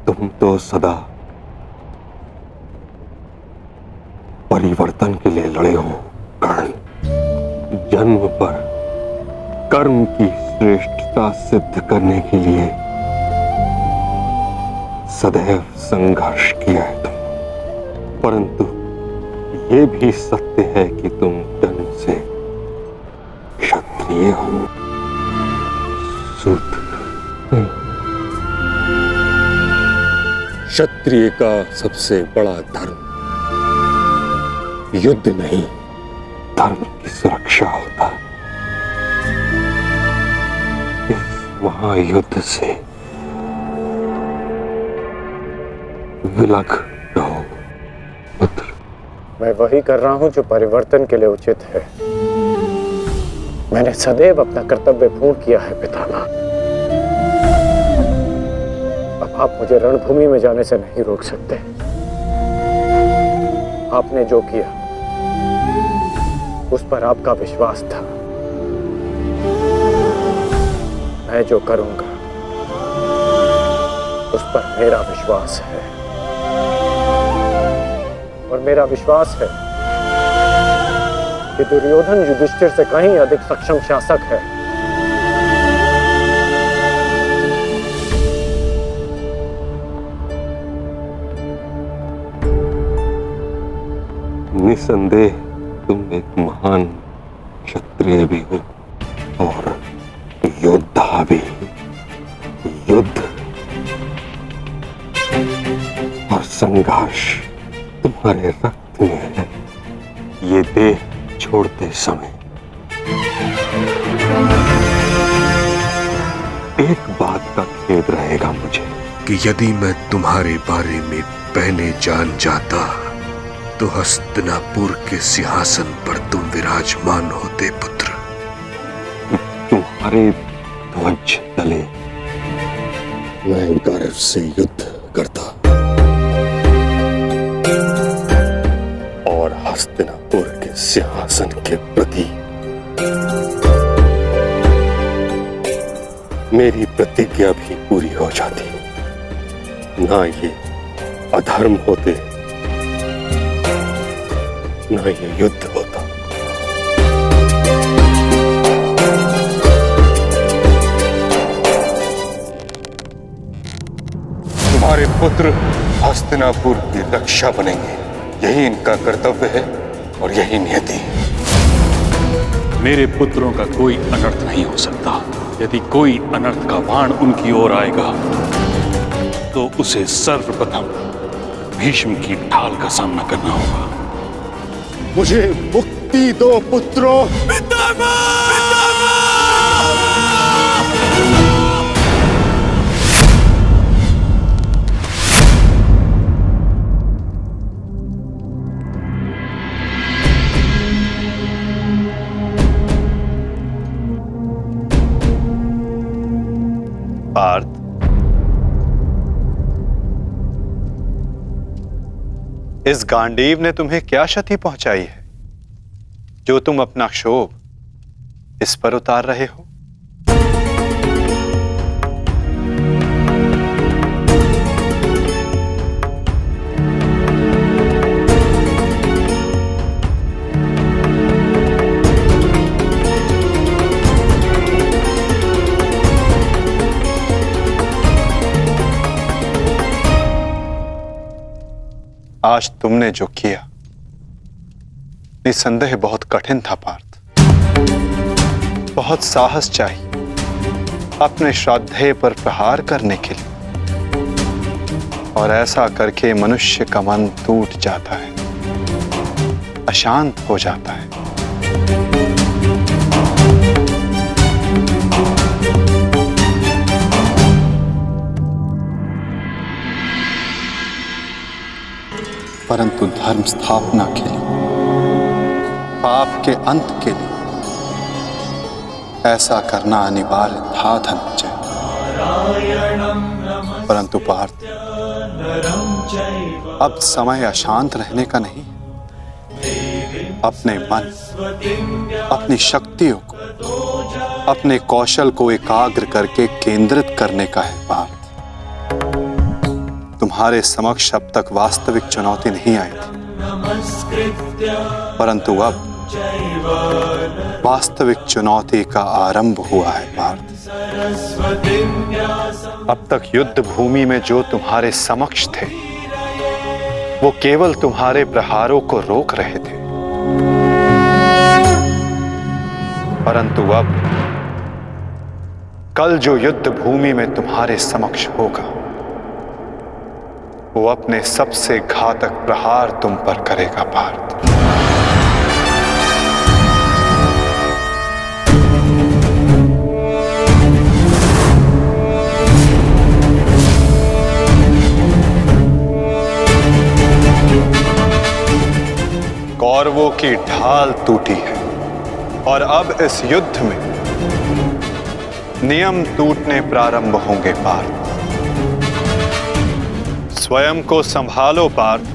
तुम तो सदा परिवर्तन के लिए लड़े हो कर्ण। जन्म पर कर्म की श्रेष्ठता सिद्ध करने के लिए सदैव संघर्ष किया है तुम। परंतु ये भी सत्य है कि तुम जन्म से क्षत्रिय हो, शूद्र नहीं। क्षत्रिय का सबसे बड़ा धर्म युद्ध नहीं, धर्म की सुरक्षा होता है। इस महायुद्ध से विलग रहो पुत्र। मैं वही कर रहा हूं जो परिवर्तन के लिए उचित है। मैंने सदैव अपना कर्तव्य पूर्ण किया है पितामह। अब आप मुझे रणभूमि में जाने से नहीं रोक सकते। आपने जो किया उस पर आपका विश्वास था। मैं जो करूंगा उस पर मेरा विश्वास है, और मेरा विश्वास है कि दुर्योधन युधिष्ठिर से कहीं अधिक सक्षम शासक है। निसंदेह तुम एक महान क्षत्रिय भी हो और योद्धा भी। युद्ध और संघर्ष तुम्हारे रक्त में है। ये देह छोड़ते समय एक बात का खेद रहेगा मुझे कि यदि मैं तुम्हारे बारे में पहले जान जाता तो हस्तिनापुर के सिंहासन पर तुम विराजमान होते पुत्र। तुम्हारे ध्वज तले मैं गर्व से युद्ध करता और हस्तिनापुर के सिंहासन के प्रति मेरी प्रतिज्ञा भी पूरी हो जाती। ना ये अधर्म होते, ना ये युद्ध होता। तुम्हारे पुत्र हस्तिनापुर की रक्षा बनेंगे, यही इनका कर्तव्य है और यही नियति। मेरे पुत्रों का कोई अनर्थ नहीं हो सकता। यदि कोई अनर्थ का बाण उनकी ओर आएगा तो उसे सर्वप्रथम भीष्म की ढाल का सामना करना होगा। मुझे मुक्ति दो पुत्रों। पार्थ, इस गांडीव ने तुम्हें क्या क्षति पहुंचाई है जो तुम अपना क्षोभ इस पर उतार रहे हो? आज तुमने जो किया निसंदेह बहुत कठिन था पार्थ। बहुत साहस चाहिए अपने श्राद्धेय पर प्रहार करने के लिए, और ऐसा करके मनुष्य का मन टूट जाता है, अशांत हो जाता है। परंतु धर्म स्थापना के लिए, पाप के अंत के लिए ऐसा करना अनिवार्य था धनंजय। परंतु पार्थ, अब समय अशांत रहने का नहीं, अपने मन, अपनी शक्तियों को, अपने कौशल को एकाग्र करके केंद्रित करने का है पार्थ। तुम्हारे समक्ष अब तक वास्तविक चुनौती नहीं आई थी, परंतु अब वास्तविक चुनौती का आरंभ हुआ है पार्थ। अब तक युद्ध भूमि में जो तुम्हारे समक्ष थे वो केवल तुम्हारे प्रहारों को रोक रहे थे, परंतु अब कल जो युद्ध भूमि में तुम्हारे समक्ष होगा वो अपने सबसे घातक प्रहार तुम पर करेगा पार्थ। कौरवों की ढाल टूटी है और अब इस युद्ध में नियम टूटने प्रारंभ होंगे पार्थ। स्वयं को संभालो पार्थ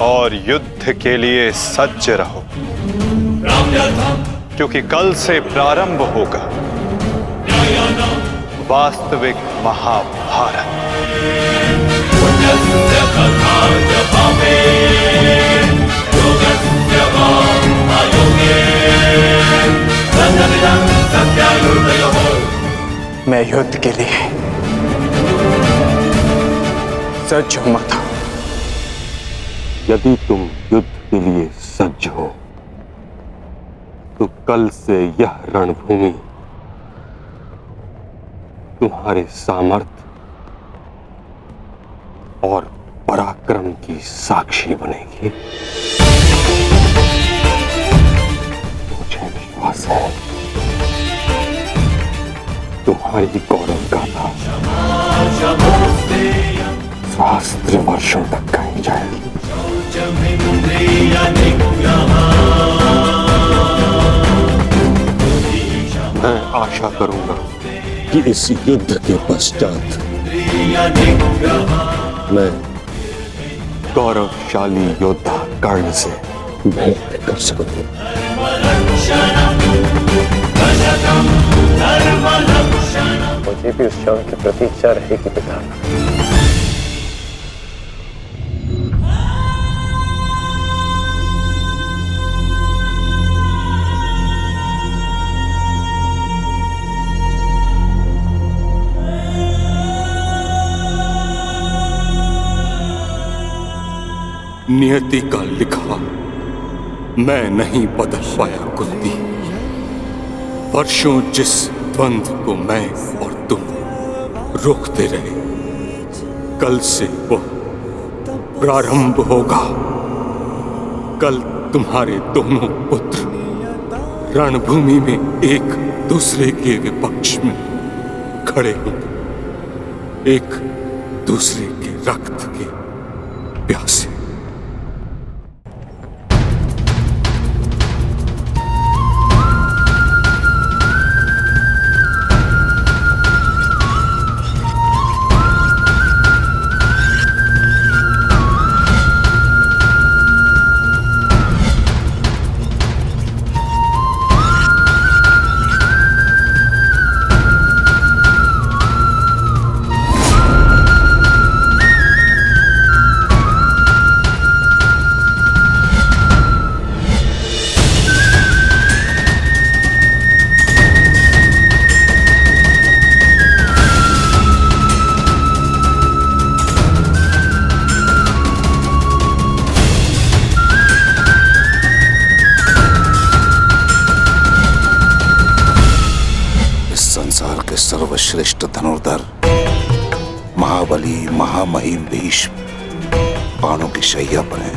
और युद्ध के लिए सज्ज रहो, क्योंकि कल से प्रारंभ होगा वास्तविक महाभारत। मैं युद्ध के लिए सज्ज हूं माता। यदि तुम युद्ध के लिए सज्ज हो तो कल से यह रणभूमि तुम्हारे सामर्थ्य और पराक्रम की साक्षी बनेगी। मुझे विश्वास है तुम्हारी गौरव गाथा सहस्त्र वर्षों तक कही जाएगी। मैं आशा करूंगा कि इस युद्ध के पश्चात मैं गौरवशाली योद्धा कर्ण से भेंट कर सकूं। मुझे भी उस क्षण की प्रतीक्षा रहेगी पिता। नियति का लिखा मैं नहीं बदल पाया कुंती। वर्षों जिस द्वंद को मैं और तुम रोकते रहे, कल से वो प्रारंभ होगा। कल तुम्हारे दोनों पुत्र रणभूमि में एक दूसरे के विपक्ष में खड़े होंगे, एक दूसरे के रक्त के प्यासे। सर्वश्रेष्ठ धनुर्धर महाबली महामहिम भीष्म बाणों की शैया पर है।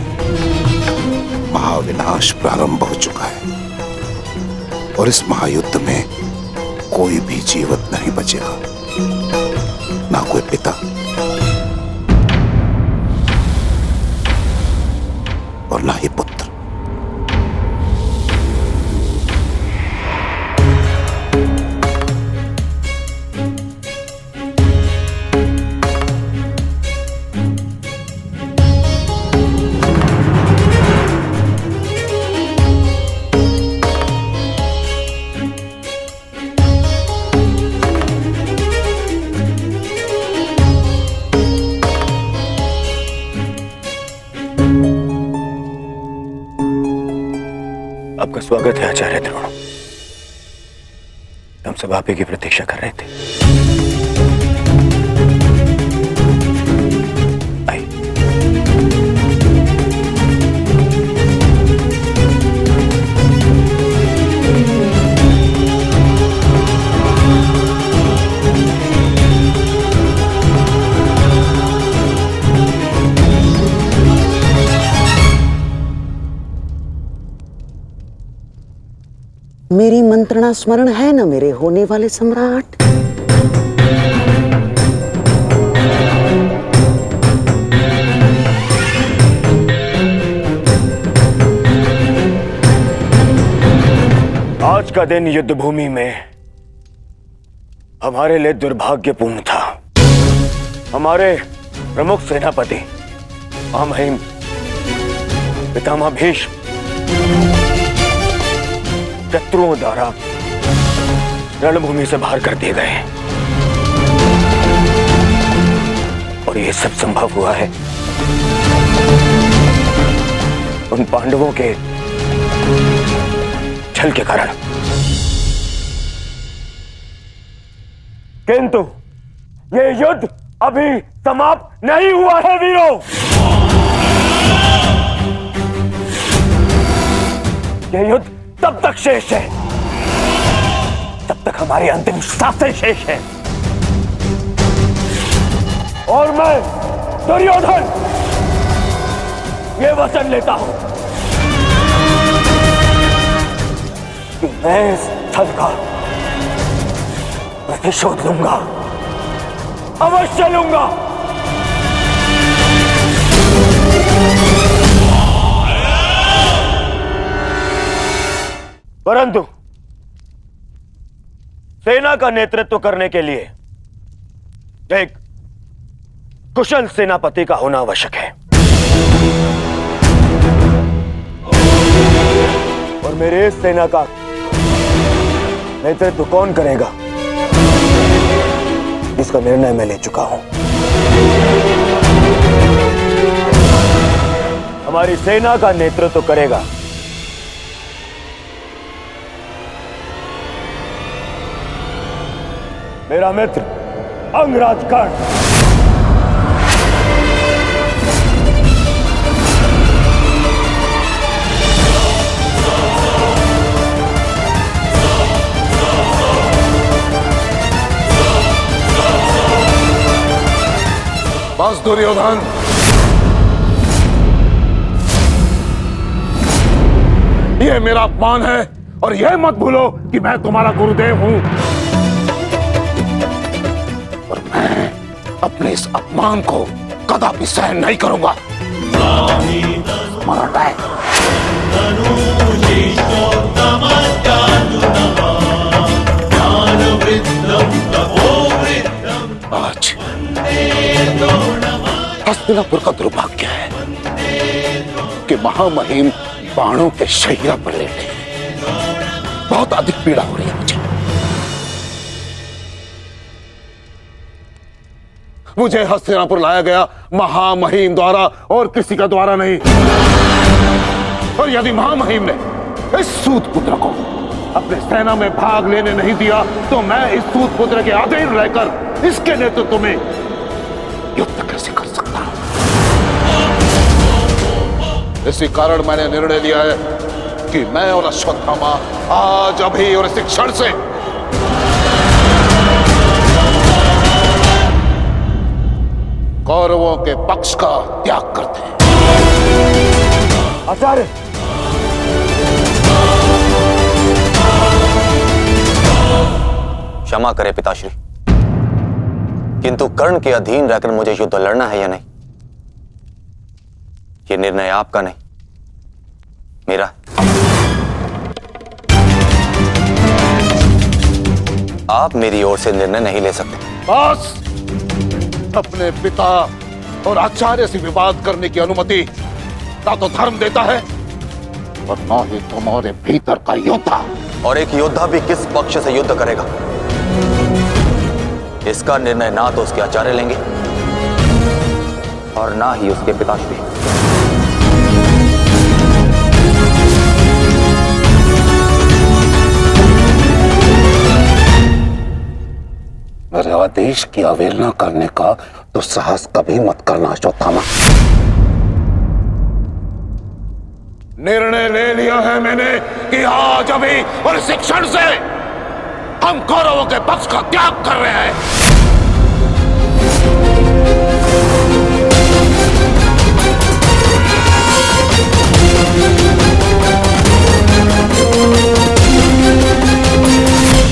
महाविनाश प्रारंभ हो चुका है और इस महायुद्ध में कोई भी जीवित नहीं बचेगा, ना कोई पिता और ना ही पुत्र। आपका स्वागत है आचार्य द्रोण। हम सब आप ही की प्रतीक्षा कर रहे थे। मेरी मंत्रणा स्मरण है ना मेरे होने वाले सम्राट? आज का दिन युद्ध भूमि में हमारे लिए दुर्भाग्यपूर्ण था। हमारे प्रमुख सेनापति महामहिम पितामह भीष्म शत्रुओं द्वारा रणभूमि से बाहर कर दिए गए और यह सब संभव हुआ है उन पांडवों के छल के कारण। किंतु यह युद्ध अभी समाप्त नहीं हुआ है वीरों। यह युद्ध तब तक शेष है तब तक हमारी अंतिम सांसें शेष है। और मैं दुर्योधन ये वचन लेता हूं कि मैं इस छल का प्रतिशोध लूंगा, अवश्य लूंगा। परंतु सेना का नेतृत्व करने के लिए एक कुशल सेनापति का होना आवश्यक है और मेरे इस सेना का नेतृत्व कौन करेगा इसका निर्णय मैं ले चुका हूं। हमारी सेना का नेतृत्व करेगा मेरा मित्र अंगराज कर्ण। दुर्योधन, ये मेरा अपमान है और यह मत भूलो कि मैं तुम्हारा गुरुदेव हूं। और मैं अपने इस अपमान को कदापि सहन नहीं करूंगा। मरण है। आज हस्तिनापुर का दुर्भाग्य है कि महामहिम बाणों के शैया पर लेटे हैं। बहुत अधिक पीड़ा हो रही है मुझे हस्तिनापुर लाया गया महामहिम द्वारा और किसी का द्वारा नहीं। और यदि महामहिम ने इस सूत पुत्र को अपने सेना में भाग लेने नहीं दिया तो मैं इस सूत पुत्र के अधीन रहकर इसके नेतृत्व में युद्ध कैसे कर सकता हूं। इसी कारण मैंने निर्णय लिया है कि मैं और अश्वत्थामा आज अभी और इस क्षण से कौरवों के पक्ष का त्याग करते हैं। आचार्य, क्षमा करें पिताश्री, किंतु कर्ण के अधीन रहकर मुझे युद्ध लड़ना है या नहीं, ये निर्णय आपका नहीं, मेरा है। आप मेरी ओर से निर्णय नहीं ले सकते। बस, अपने पिता और आचार्य से विवाद करने की अनुमति ना तो धर्म देता है और ना ही तुम्हारे भीतर का योद्धा। और एक योद्धा भी किस पक्ष से युद्ध करेगा, इसका निर्णय ना तो उसके आचार्य लेंगे और ना ही उसके पिताश्री। मेरे आदेश की अवहेलना करने का तो साहस कभी मत करना अश्वत्थामा। निर्णय ले लिया है मैंने कि आज अभी और इस क्षण से हम कौरवों के पक्ष का त्याग कर रहे हैं।